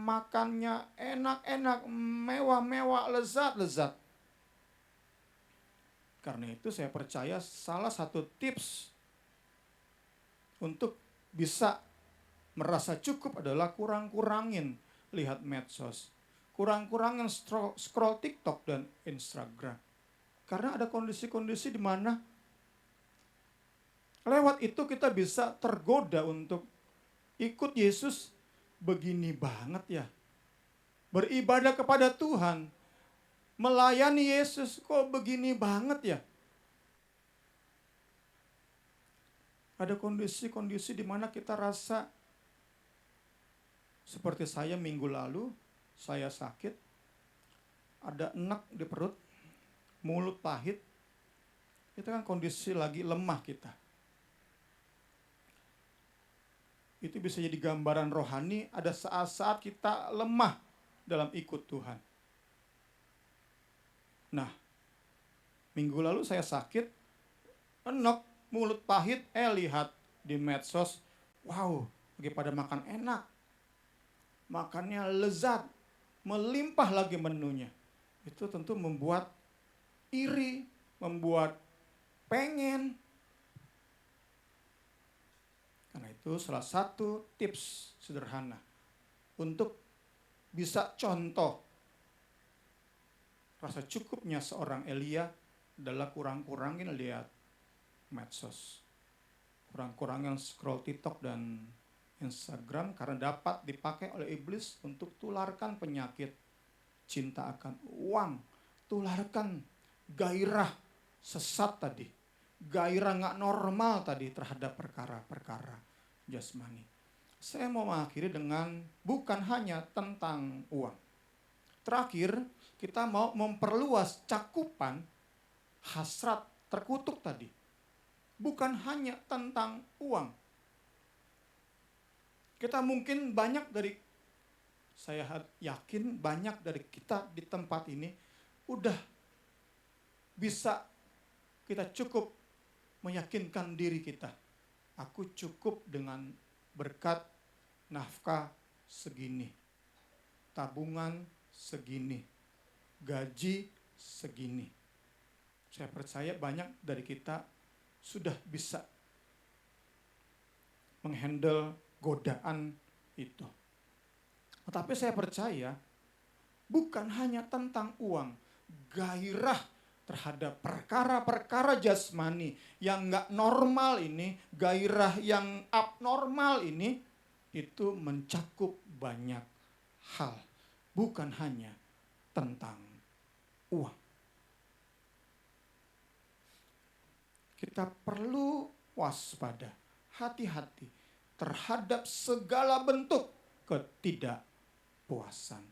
makannya enak-enak, mewah-mewah, lezat-lezat. Karena itu saya percaya salah satu tips untuk bisa merasa cukup adalah kurang-kurangin lihat medsos. Kurang-kurangin scroll TikTok dan Instagram. Karena ada kondisi-kondisi di mana lewat itu kita bisa tergoda untuk ikut Yesus. Begini banget ya, beribadah kepada Tuhan, melayani Yesus, kok begini banget ya. Ada kondisi-kondisi di mana kita rasa seperti saya minggu lalu, saya sakit, ada enek di perut, mulut pahit. Itu kan kondisi lagi lemah kita. Itu bisa jadi gambaran rohani, ada saat-saat kita lemah dalam ikut Tuhan. Nah, minggu lalu saya sakit, enek, mulut pahit, lihat di medsos, wow, lagi pada makan enak, makannya lezat, melimpah lagi menunya. Itu tentu membuat iri, membuat pengen. Karena itu salah satu tips sederhana untuk bisa contoh rasa cukupnya seorang Elia adalah kurang-kurangin lihat medsos. Kurang-kurangin scroll TikTok dan Instagram karena dapat dipakai oleh iblis untuk tularkan penyakit cinta akan uang, tularkan gairah sesat tadi, gairah nggak normal tadi terhadap perkara-perkara jasmani. Saya mau mengakhiri dengan bukan hanya tentang uang. Terakhir, kita mau memperluas cakupan hasrat terkutuk tadi. Bukan hanya tentang uang. Kita mungkin banyak dari, saya yakin banyak dari kita di tempat ini udah bisa kita cukup meyakinkan diri kita. Aku cukup dengan berkat nafkah segini, tabungan segini, gaji segini. Saya percaya banyak dari kita sudah bisa menghandle godaan itu. Tetapi saya percaya bukan hanya tentang uang, gairah terhadap perkara-perkara jasmani yang nggak normal ini, gairah yang abnormal ini, itu mencakup banyak hal. Bukan hanya tentang uang. Kita perlu waspada, hati-hati terhadap segala bentuk ketidakpuasan.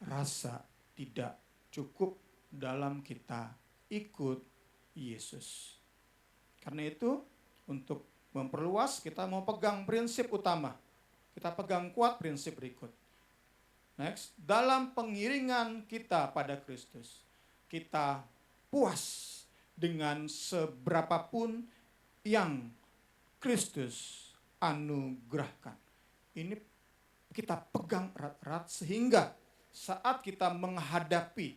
Rasa tidak cukup dalam kita ikut Yesus. Karena itu, untuk memperluas kita mau pegang prinsip utama. Kita pegang kuat prinsip berikut. Next, dalam pengiringan kita pada Kristus, kita puas dengan seberapapun yang Kristus anugerahkan. Ini kita pegang erat-erat sehingga saat kita menghadapi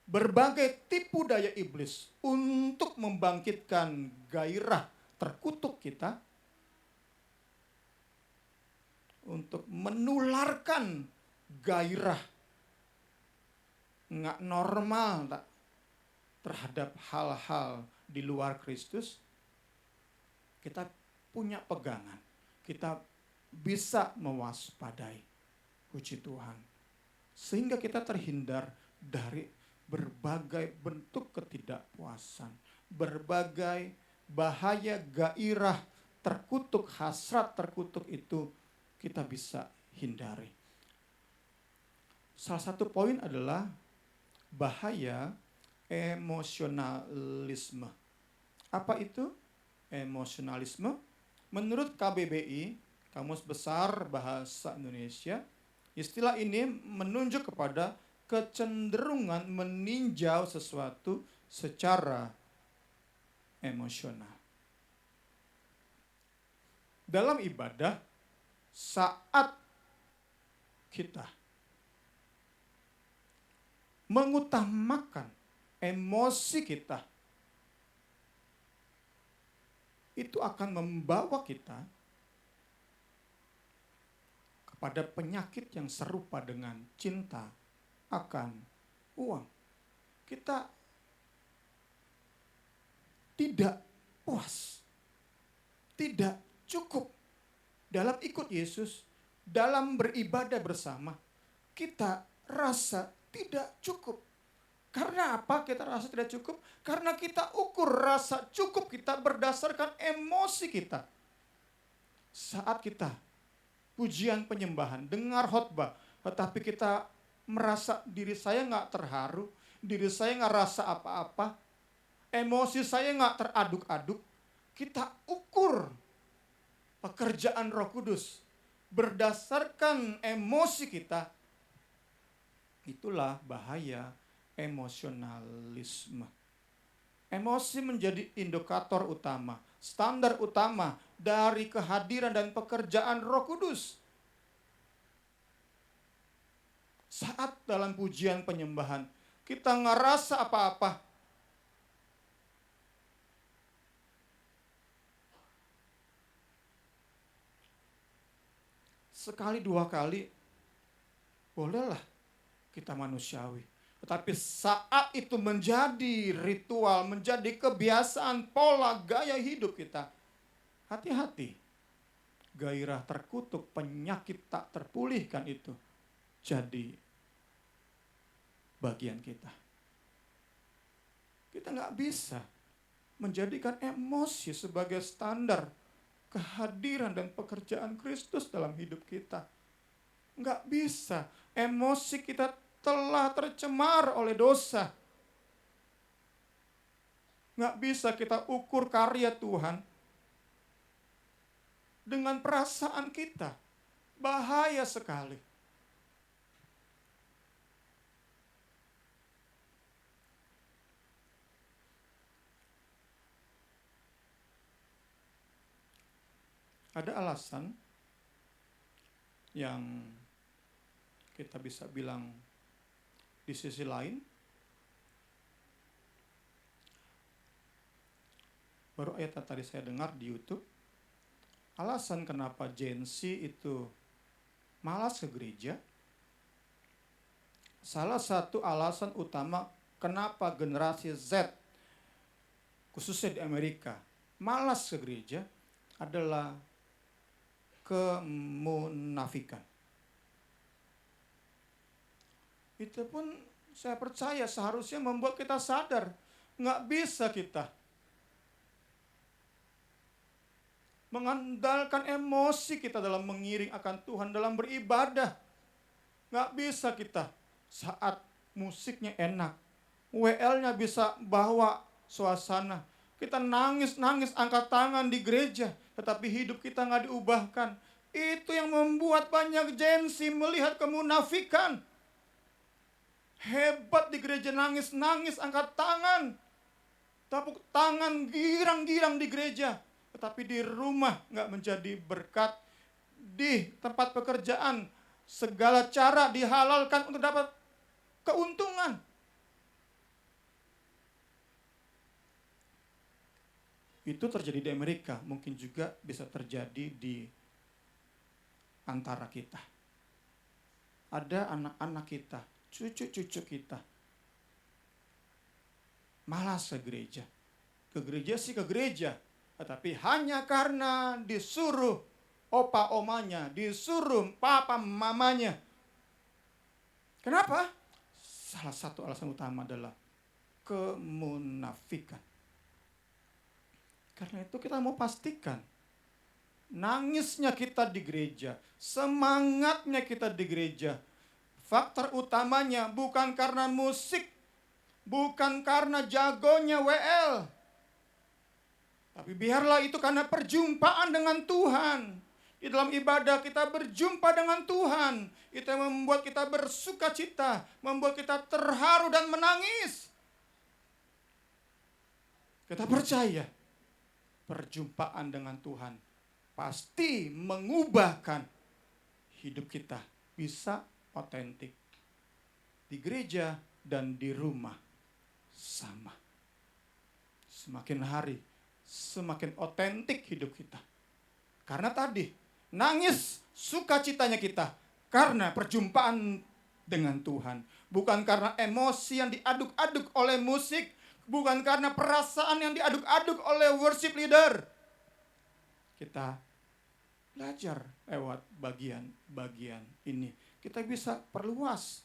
berbagai tipu daya iblis untuk membangkitkan gairah terkutuk kita, untuk menularkan gairah nggak normal tak, terhadap hal-hal di luar Kristus, kita punya pegangan, kita bisa mewaspadai, puji Tuhan, sehingga kita terhindar dari berbagai bentuk ketidakpuasan, berbagai bahaya gairah terkutuk, hasrat terkutuk itu kita bisa hindari. Salah satu poin adalah bahaya emosionalisme. Apa itu emosionalisme? Menurut KBBI, Kamus Besar Bahasa Indonesia, istilah ini menunjuk kepada kecenderungan meninjau sesuatu secara emosional. Dalam ibadah, saat kita mengutamakan emosi kita, itu akan membawa kita kepada penyakit yang serupa dengan cinta akan uang. Kita tidak puas, tidak cukup dalam ikut Yesus, dalam beribadah bersama. Kita rasa tidak cukup. Karena apa kita rasa tidak cukup? Karena kita ukur rasa cukup kita berdasarkan emosi kita. Saat kita pujian penyembahan, dengar khotbah, tetapi kita merasa diri saya nggak terharu, diri saya nggak rasa apa-apa, emosi saya nggak teraduk-aduk, kita ukur pekerjaan Roh Kudus berdasarkan emosi kita. Itulah bahaya emosionalisme. Emosi menjadi indikator utama, standar utama dari kehadiran dan pekerjaan Roh Kudus. Saat dalam pujian penyembahan kita ngerasa apa-apa, sekali dua kali bolehlah kita manusiawi. Tetapi saat itu menjadi ritual, menjadi kebiasaan, pola, gaya hidup kita, hati-hati. Gairah terkutuk, penyakit tak terpulihkan itu jadi bagian kita. Kita nggak bisa menjadikan emosi sebagai standar kehadiran dan pekerjaan Kristus dalam hidup kita. Nggak bisa. Emosi kita telah tercemar oleh dosa. Nggak bisa kita ukur karya Tuhan dengan perasaan kita. Bahaya sekali. Ada alasan yang kita bisa bilang di sisi lain, baru ayat tadi saya dengar di YouTube, alasan kenapa Gen Z itu malas ke gereja, salah satu alasan utama kenapa generasi Z, khususnya di Amerika, malas ke gereja adalah kemunafikan. Itu pun saya percaya seharusnya membuat kita sadar, nggak bisa kita mengandalkan emosi kita dalam mengiring akan Tuhan, dalam beribadah. Nggak bisa kita saat musiknya enak, WL-nya bisa bawa suasana, kita nangis-nangis angkat tangan di gereja, tetapi hidup kita nggak diubahkan. Itu yang membuat banyak gengsi melihat kemunafikan. Hebat di gereja, nangis-nangis, angkat tangan, tepuk tangan, girang-girang di gereja. Tetapi di rumah nggak menjadi berkat. Di tempat pekerjaan, segala cara dihalalkan untuk dapat keuntungan. Itu terjadi di Amerika, mungkin juga bisa terjadi di antara kita. Ada anak-anak kita, cucu-cucu kita, malas ke gereja. Ke gereja sih ke gereja, tetapi hanya karena disuruh opa omanya, disuruh papa mamanya. Kenapa? Salah satu alasan utama adalah kemunafikan. Karena itu kita mau pastikan, nangisnya kita di gereja, semangatnya kita di gereja, faktor utamanya bukan karena musik, bukan karena jagonya WL, tapi biarlah itu karena perjumpaan dengan Tuhan. Di dalam ibadah kita berjumpa dengan Tuhan, itu yang membuat kita bersuka cita, membuat kita terharu dan menangis. Kita percaya perjumpaan dengan Tuhan pasti mengubahkan hidup kita, bisa otentik. Di gereja dan di rumah sama. Semakin hari semakin otentik hidup kita. Karena tadi nangis sukacitanya kita karena perjumpaan dengan Tuhan, bukan karena emosi yang diaduk-aduk oleh musik, bukan karena perasaan yang diaduk-aduk oleh worship leader. Kita belajar lewat bagian-bagian ini. Kita bisa perluas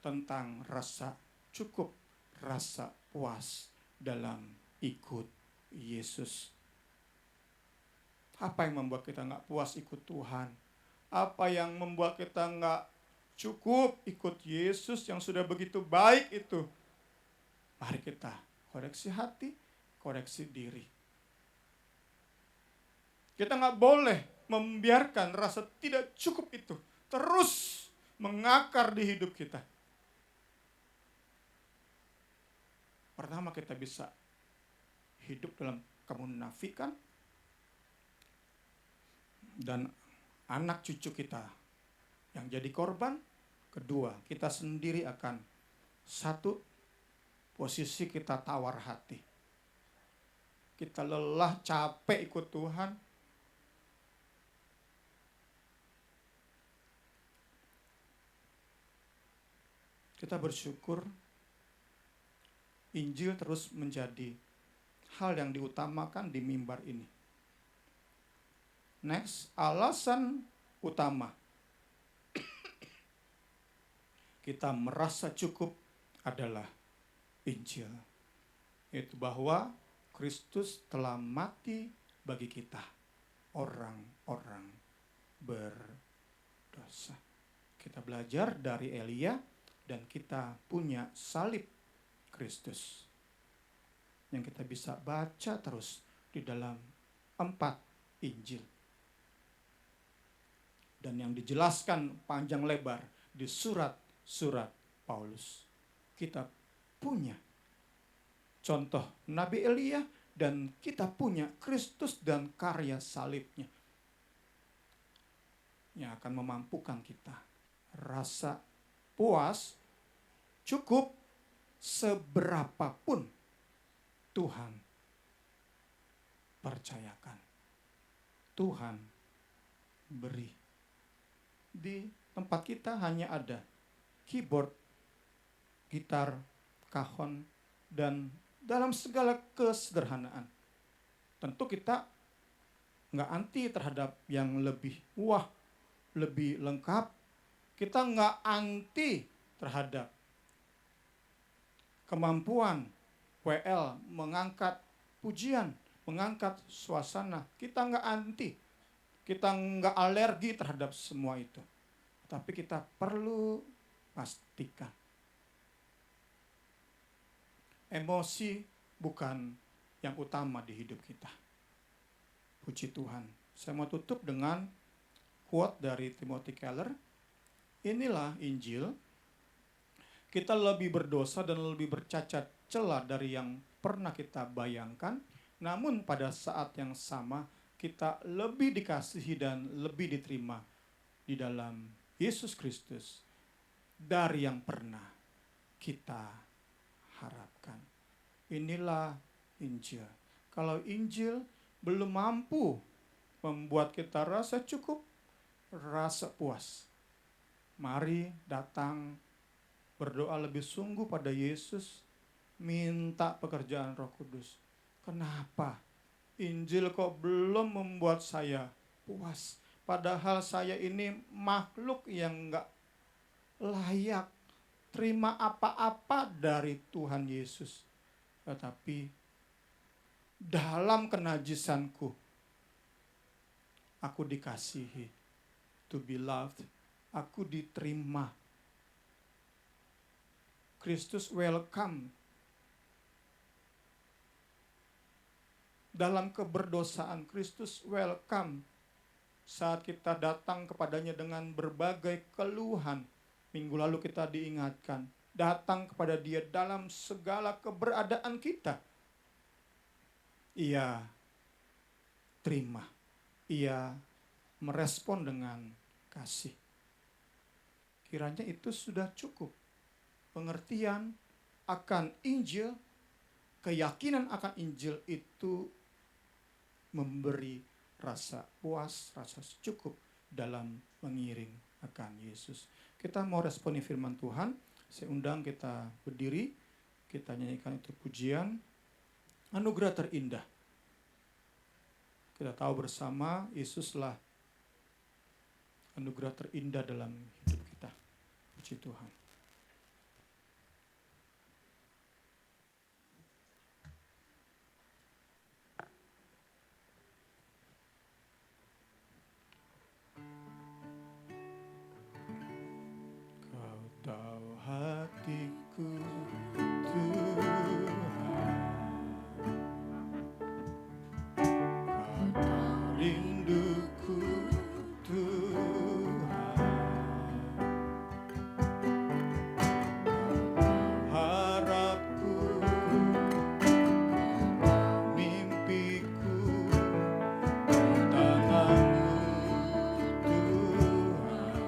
tentang rasa cukup, rasa puas dalam ikut Yesus. Apa yang membuat kita nggak puas ikut Tuhan? Apa yang membuat kita nggak cukup ikut Yesus yang sudah begitu baik itu? Mari kita koreksi hati, koreksi diri. Kita nggak boleh membiarkan rasa tidak cukup itu terus mengakar di hidup kita. Pertama, kita bisa hidup dalam kemunafikan, dan anak cucu kita yang jadi korban. Kedua, kita sendiri akan satu, posisi kita tawar hati. Kita lelah, capek ikut Tuhan. Kita bersyukur Injil terus menjadi hal yang diutamakan di mimbar ini. Next, alasan utama kita merasa cukup adalah Injil. Itu bahwa Kristus telah mati bagi kita, orang-orang berdosa. Kita belajar dari Elia dan kita punya salib Kristus yang kita bisa baca terus di dalam 4 Injil. Dan yang dijelaskan panjang lebar di surat-surat Paulus. Kita punya contoh Nabi Elia dan kita punya Kristus dan karya salibnya yang akan memampukan kita rasa puas cukup seberapapun Tuhan percayakan, Tuhan beri. Di tempat kita hanya ada keyboard, gitar, kahon, dan dalam segala kesederhanaan. Tentu kita nggak anti terhadap yang lebih wah, lebih lengkap. Kita nggak anti terhadap kemampuan WL mengangkat pujian, mengangkat suasana. Kita nggak anti. Kita nggak alergi terhadap semua itu. Tapi kita perlu pastikan. Emosi bukan yang utama di hidup kita. Puji Tuhan. Saya mau tutup dengan quote dari Timothy Keller, inilah Injil, kita lebih berdosa dan lebih bercacat celah dari yang pernah kita bayangkan, namun pada saat yang sama kita lebih dikasihi dan lebih diterima di dalam Yesus Kristus dari yang pernah kita harapkan. Inilah Injil. Kalau Injil belum mampu membuat kita rasa cukup, rasa puas, mari datang berdoa lebih sungguh pada Yesus, minta pekerjaan Roh Kudus. Kenapa Injil kok belum membuat saya puas? Padahal saya ini makhluk yang gak layak terima apa-apa dari Tuhan Yesus. Tetapi dalam kenajisanku, aku dikasihi, to be loved, aku diterima. Kristus welcome. Dalam keberdosaan, Kristus welcome. Saat kita datang kepadanya dengan berbagai keluhan, minggu lalu kita diingatkan, datang kepada Dia dalam segala keberadaan kita. Ia terima, ia merespon dengan kasih. Kiranya itu sudah cukup. Pengertian akan Injil, keyakinan akan Injil itu memberi rasa puas, rasa cukup dalam mengiring akan Yesus. Kita mau responi firman Tuhan. Saya undang kita berdiri, kita nyanyikan itu pujian Anugerah Terindah. Kita tahu bersama Yesuslah anugerah terindah dalam hidup kita. Puji Tuhan. Kau tahu hatiku, Tuhan. Kau tahu rinduku, Tuhan. Harapku, mimpiku, tanganmu, Tuhan.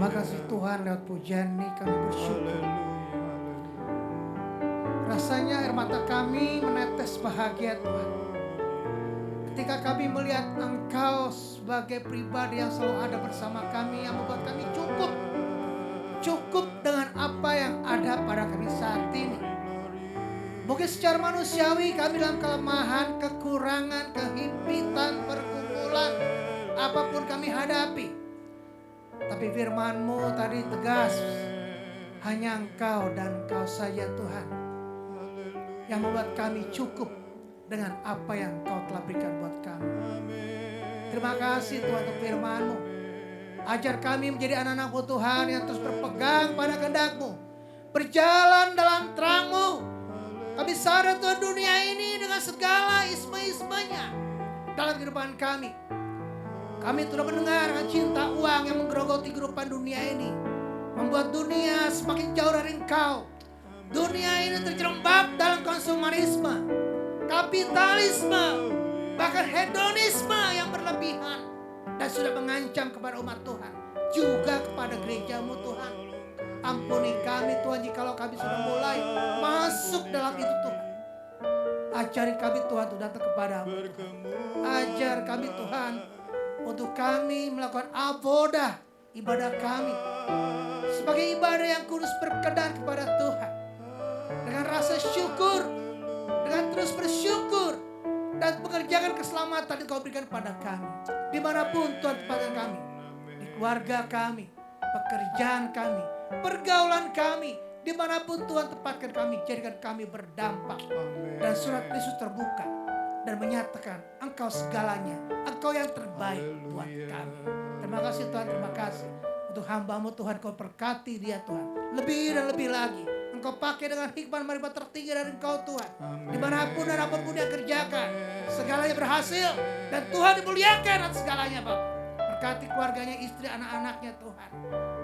Terima kasih Tuhan, lewat pujian ini kami bersyukur. Rasanya air mata kami menetes bahagia Tuhan. Ketika kami melihat Engkau sebagai pribadi yang selalu ada bersama kami, yang membuat kami cukup. Cukup dengan apa yang ada pada kami saat ini. Mungkin secara manusiawi kami dalam kelemahan, kekurangan, kehimpitan, pergumulan, apapun kami hadapi. Tapi firman-Mu tadi tegas, hanya Engkau dan Engkau saja Tuhan yang membuat kami cukup dengan apa yang Engkau telah berikan buat kami. Terima kasih Tuhan untuk firman-Mu. Ajar kami menjadi anak-anak-Mu Tuhan yang terus berpegang pada kehendak-Mu, berjalan dalam terang-Mu. Kami sadar Tuhan, dunia ini dengan segala isme-ismenya dalam kehidupan kami. Kami sudah mendengar cinta uang yang menggerogoti kehidupan dunia ini, membuat dunia semakin jauh dari Engkau. Dunia ini terjerembab dalam konsumerisme, kapitalisme, bahkan hedonisme yang berlebihan, dan sudah mengancam kepada umat Tuhan, juga kepada gereja-Mu Tuhan. Ampuni kami Tuhan jikalau kami sudah mulai masuk dalam itu Tuhan. Ajari kami Tuhan untuk datang kepada-Mu. Ajar kami Tuhan untuk kami melakukan abodah ibadah kami sebagai ibadah yang kudus berkenan kepada Tuhan, dengan rasa syukur, dengan terus bersyukur, dan mengerjakan keselamatan yang Kau berikan pada kami dimanapun Tuhan tempatkan kami, di keluarga kami, pekerjaan kami, pergaulan kami, dimanapun Tuhan tempatkan kami. Jadikan kami berdampak. Dan surat Kristus terbuka dan menyatakan Engkau segalanya, Engkau yang terbaik buat kami. Terima kasih Tuhan, terima kasih untuk hamba-Mu Tuhan. Kau berkati dia Tuhan, lebih dan lebih lagi. Engkau pakai dengan hikmat marifat tertinggi dari Engkau Tuhan. Dimanapun dan apapun dia kerjakan, segalanya berhasil dan Tuhan dimuliakan atas segalanya Bapak. Berkati keluarganya, istri, anak-anaknya Tuhan.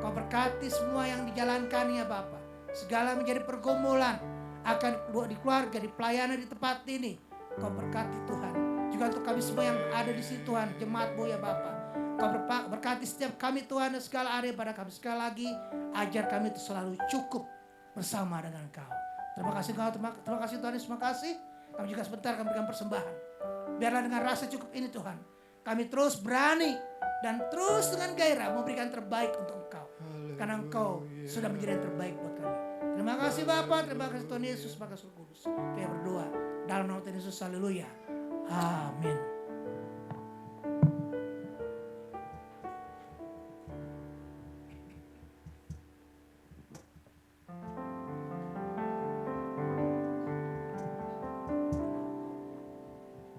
Kau berkati semua yang dijalankannya Bapak. Segala menjadi pergumulan akan di keluarga, di pelayanan, di tempat ini. Kau berkati Tuhan. Juga untuk kami semua yang ada di sini Tuhan, jemaat-Mu ya Bapak. Kau berkati setiap kami Tuhan dan segala area pada kami. Sekali lagi ajar kami itu selalu cukup bersama dengan Kau. Terima kasih Kau, terima kasih Tuhan, terima kasih. Kami juga sebentar kami berikan persembahan. Biarlah dengan rasa cukup ini Tuhan, kami terus berani dan terus dengan gairah memberikan terbaik untuk Engkau. Karena Engkau sudah menjadi yang terbaik buat kami. Terima kasih Bapa, terima kasih Tuhan Yesus, terima kasih Roh Kudus. Kita berdoa dalam nama Tuhan Yesus, haleluya. Amin.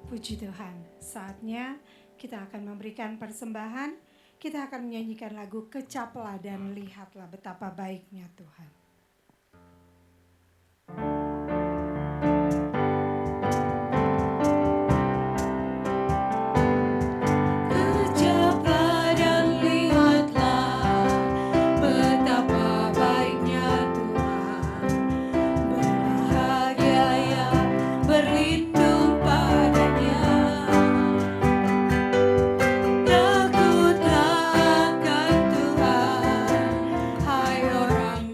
Puji Tuhan, saatnya kita akan memberikan persembahan. Kita akan menyanyikan lagu Kecaplah dan Lihatlah Betapa Baiknya Tuhan. Hai orang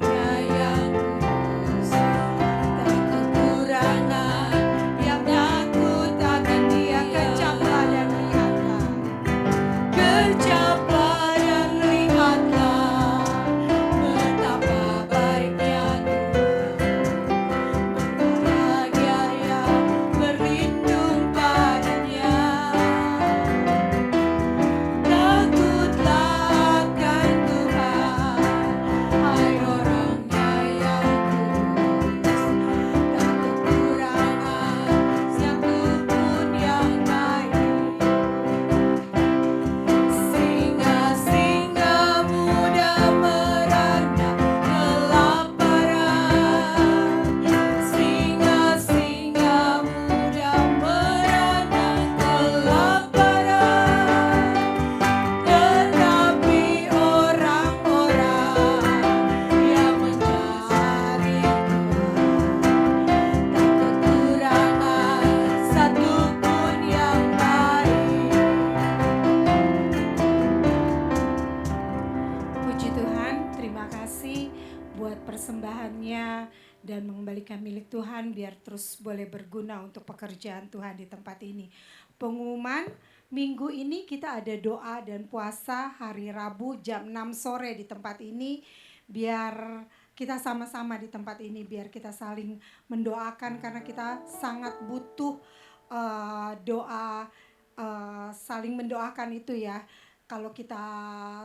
Tuhan biar terus boleh berguna untuk pekerjaan Tuhan di tempat ini. Pengumuman, minggu ini kita ada doa dan puasa hari Rabu jam 6 sore di tempat ini. Biar kita sama-sama di tempat ini, biar kita saling mendoakan karena kita sangat butuh doa, saling mendoakan itu ya. Kalau kita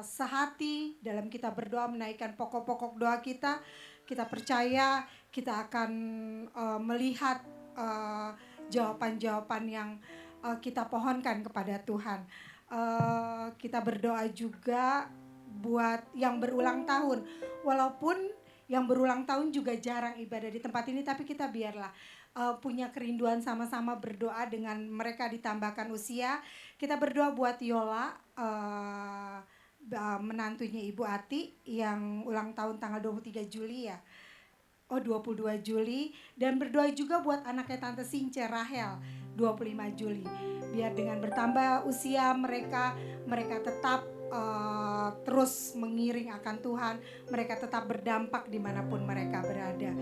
sehati dalam kita berdoa menaikkan pokok-pokok doa kita percaya kita akan melihat jawaban-jawaban yang kita pohonkan kepada Tuhan. Kita berdoa juga buat yang berulang tahun. Walaupun yang berulang tahun juga jarang ibadah di tempat ini, tapi kita biarlah punya kerinduan sama-sama berdoa dengan mereka ditambahkan usia. Kita berdoa buat Yola, menantunya Ibu Ati yang ulang tahun tanggal 23 Juli ya. 22 Juli. Dan berdoa juga buat anaknya Tante Since, Rahel, 25 Juli. Biar dengan bertambah usia mereka tetap terus mengiring akan Tuhan. Mereka tetap berdampak dimanapun mereka berada.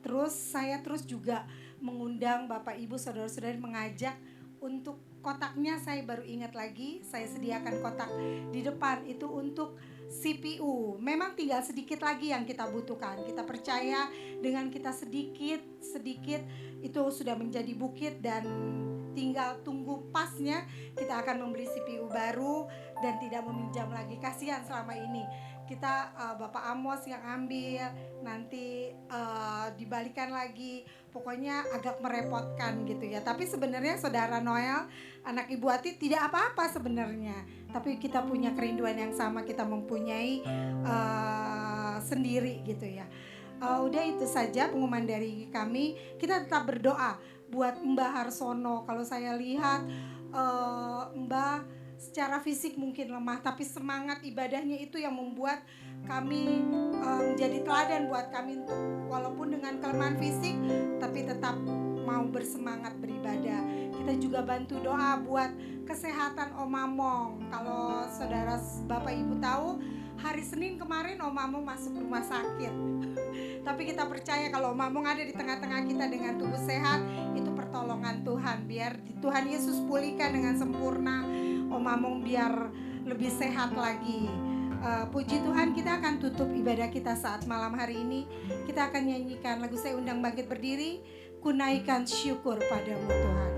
Terus saya juga mengundang Bapak Ibu Saudara-saudari, mengajak untuk kotaknya. Saya baru ingat lagi, saya sediakan kotak di depan itu untuk CPU. Memang tinggal sedikit lagi yang kita butuhkan. Kita percaya dengan kita sedikit itu sudah menjadi bukit, dan tinggal tunggu pasnya kita akan membeli CPU baru dan tidak meminjam lagi. Kasihan selama ini kita Bapak Amos yang ambil, nanti dibalikan lagi, pokoknya agak merepotkan gitu ya. Tapi sebenarnya Saudara Noel, anak Ibu Ati, tidak apa-apa sebenarnya. Tapi kita punya kerinduan yang sama, kita mempunyai sendiri gitu ya. Udah itu saja pengumuman dari kami. Kita tetap berdoa buat Mbah Harsono. Kalau saya lihat Mbah secara fisik mungkin lemah, tapi semangat ibadahnya itu yang membuat kami menjadi teladan buat kami untuk walaupun dengan kelemahan fisik tapi tetap mau bersemangat beribadah. Kita juga bantu doa buat kesehatan Om Among. Kalau saudara Bapak Ibu tahu, hari Senin kemarin Om Among masuk rumah sakit. Tapi kita percaya kalau Om Among ada di tengah-tengah kita dengan tubuh sehat, itu pertolongan Tuhan. Biar Tuhan Yesus pulihkan dengan sempurna Om Among biar lebih sehat lagi. Puji Tuhan, kita akan tutup ibadah kita saat malam hari ini. Kita akan nyanyikan lagu Saya Undang Bangkit Berdiri, Kunaikan Syukur Padamu Tuhan.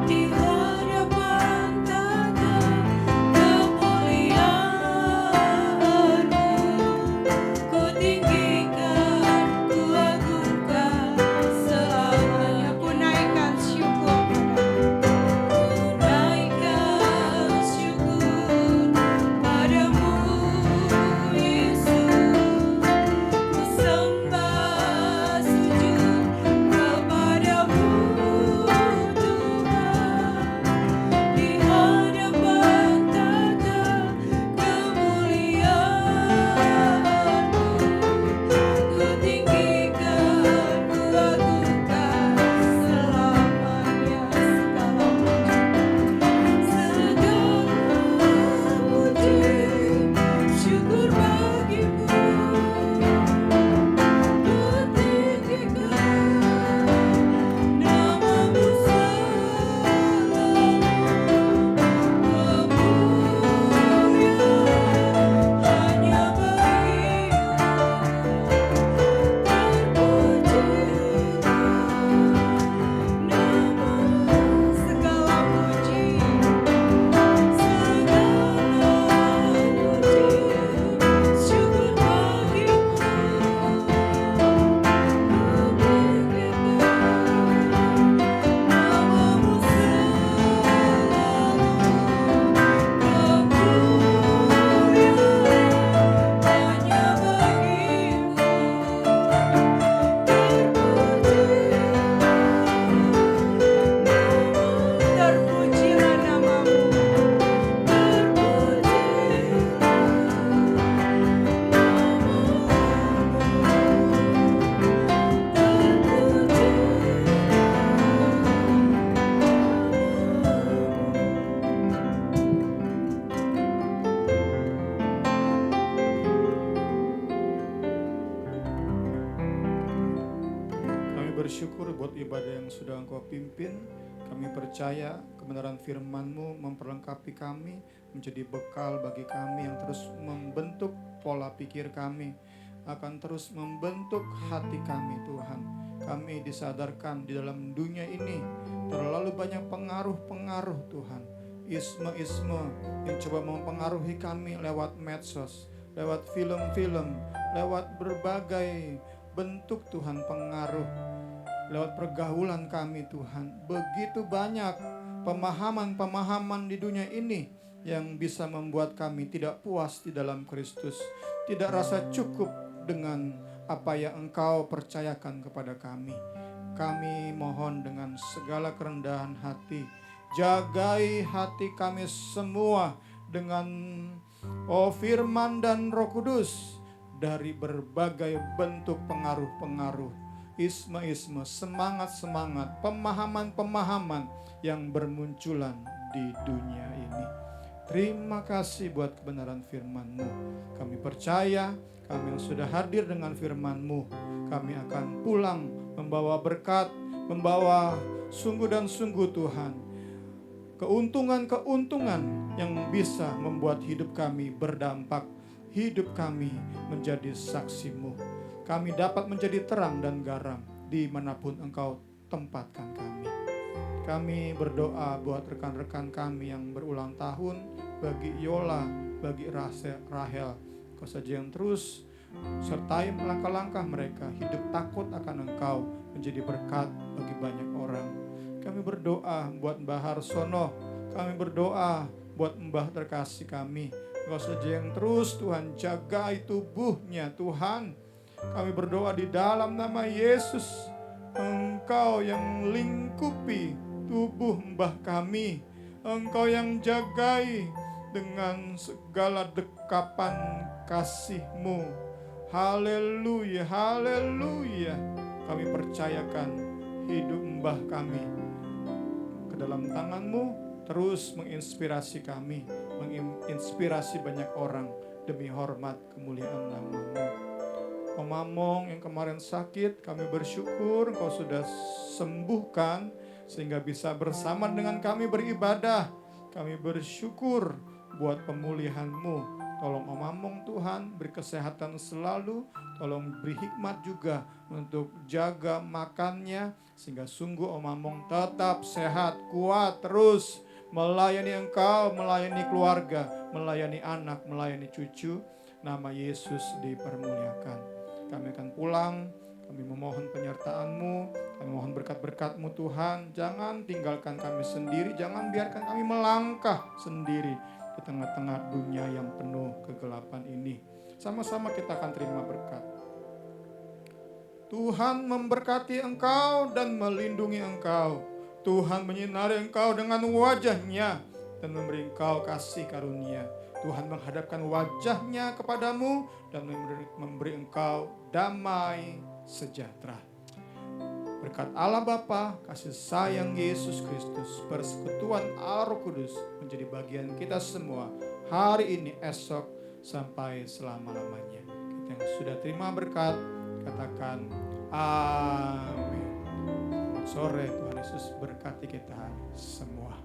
Di hadapan Tata bersyukur buat ibadah yang sudah Engkau pimpin. Kami percaya kebenaran firman-Mu memperlengkapi kami, menjadi bekal bagi kami yang terus membentuk pola pikir kami, akan terus membentuk hati kami Tuhan. Kami disadarkan di dalam dunia ini terlalu banyak pengaruh-pengaruh Tuhan. Isme-isme yang coba mempengaruhi kami lewat medsos, lewat film-film, lewat berbagai bentuk Tuhan pengaruh, lewat pergaulan kami Tuhan. Begitu banyak pemahaman-pemahaman di dunia ini yang bisa membuat kami tidak puas di dalam Kristus, tidak rasa cukup dengan apa yang Engkau percayakan kepada kami. Kami mohon dengan segala kerendahan hati, jagai hati kami semua dengan firman dan Roh Kudus dari berbagai bentuk pengaruh-pengaruh, isme-isme, semangat-semangat, pemahaman-pemahaman yang bermunculan di dunia ini. Terima kasih buat kebenaran firman-Mu. Kami percaya kami yang sudah hadir dengan firman-Mu, kami akan pulang membawa berkat, membawa sungguh dan sungguh Tuhan keuntungan-keuntungan yang bisa membuat hidup kami berdampak, hidup kami menjadi saksi-Mu. Kami dapat menjadi terang dan garam dimanapun Engkau tempatkan kami. Kami berdoa buat rekan-rekan kami yang berulang tahun, bagi Yola, bagi Rahel. Kau saja yang terus sertai langkah-langkah mereka, hidup takut akan Engkau, menjadi berkat bagi banyak orang. Kami berdoa buat Mbah Harsono, kami berdoa buat Mbah terkasih kami. Engkau saja yang terus Tuhan jagai tubuhnya Tuhan. Kami berdoa di dalam nama Yesus, Engkau yang lingkupi tubuh Mbah kami, Engkau yang jagai dengan segala dekapan kasih-Mu. Haleluya, haleluya. Kami percayakan hidup Mbah kami ke dalam tangan-Mu, terus menginspirasi kami, menginspirasi banyak orang demi hormat kemuliaan nama-Mu. Om Among yang kemarin sakit, kami bersyukur Engkau sudah sembuhkan sehingga bisa bersama dengan kami beribadah. Kami bersyukur buat pemulihan-Mu. Tolong Om Among Tuhan, beri kesehatan selalu. Tolong beri hikmat juga untuk jaga makannya, sehingga sungguh Om Among tetap sehat, kuat, terus melayani Engkau, melayani keluarga, melayani anak, melayani cucu. Nama Yesus dipermuliakan. Kami akan pulang, kami memohon penyertaan-Mu, kami mohon berkat-berkat-Mu Tuhan. Jangan tinggalkan kami sendiri, jangan biarkan kami melangkah sendiri di tengah-tengah dunia yang penuh kegelapan ini. Sama-sama kita akan terima berkat. Tuhan memberkati engkau dan melindungi engkau. Tuhan menyinari engkau dengan wajah-Nya dan memberi engkau kasih karunia. Tuhan menghadapkan wajah-Nya kepadamu dan memberi engkau damai sejahtera. Berkat Allah Bapa, kasih sayang Yesus Kristus, persekutuan Allah Roh Kudus menjadi bagian kita semua hari ini, esok, sampai selama-lamanya. Kita yang sudah terima berkat, katakan amin. Selamat sore, Tuhan Yesus berkati kita semua.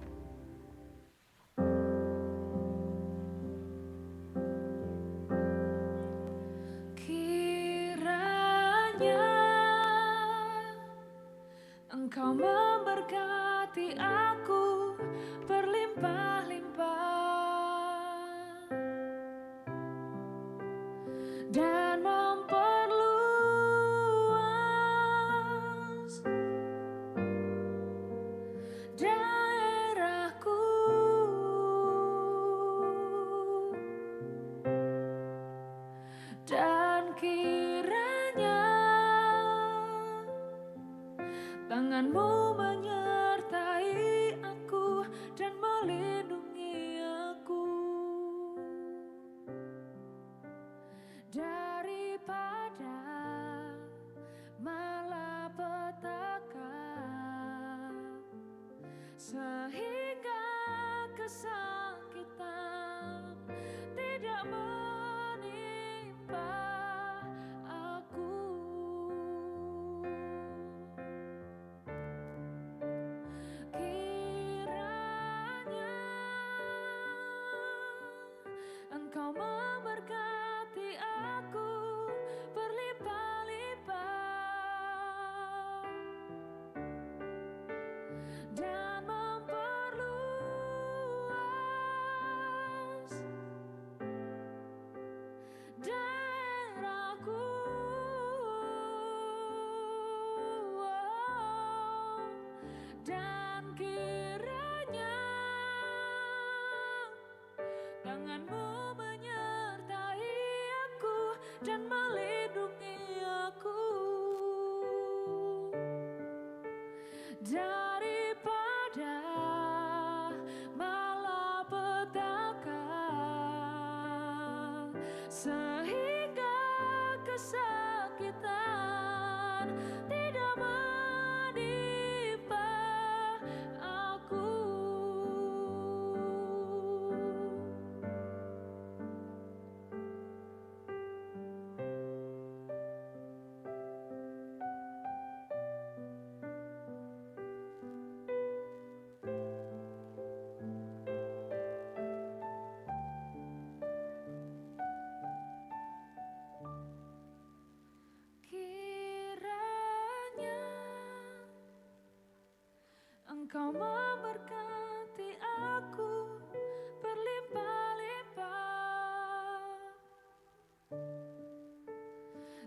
Engkau memberkati aku berlimpah-limpah dan memperluas daerahku, dan kiranya tangan-Mu menyertai aku dan melindungi aku daripada malapetaka, sehingga kesakitan tidak menimpa aku. sehingga kesakitan tidak menimpa aku. Kiranya Engkau memberkati aku berlimpah-limpah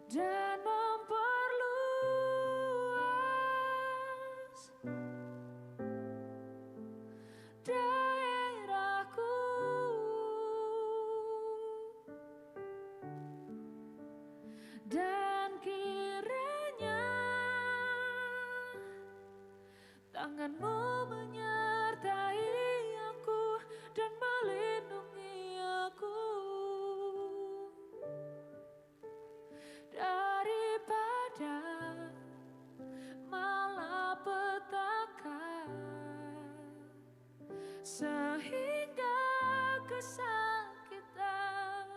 dan memperluas daerahku, dan kiranya tangan-Mu menyertai aku dan melindungi aku daripada malapetaka, sehingga kesakitan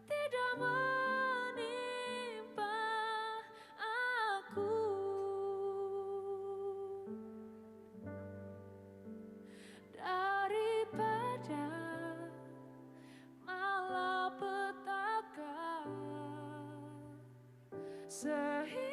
tidak menimpa aku. Daripada malapetaka, sehingga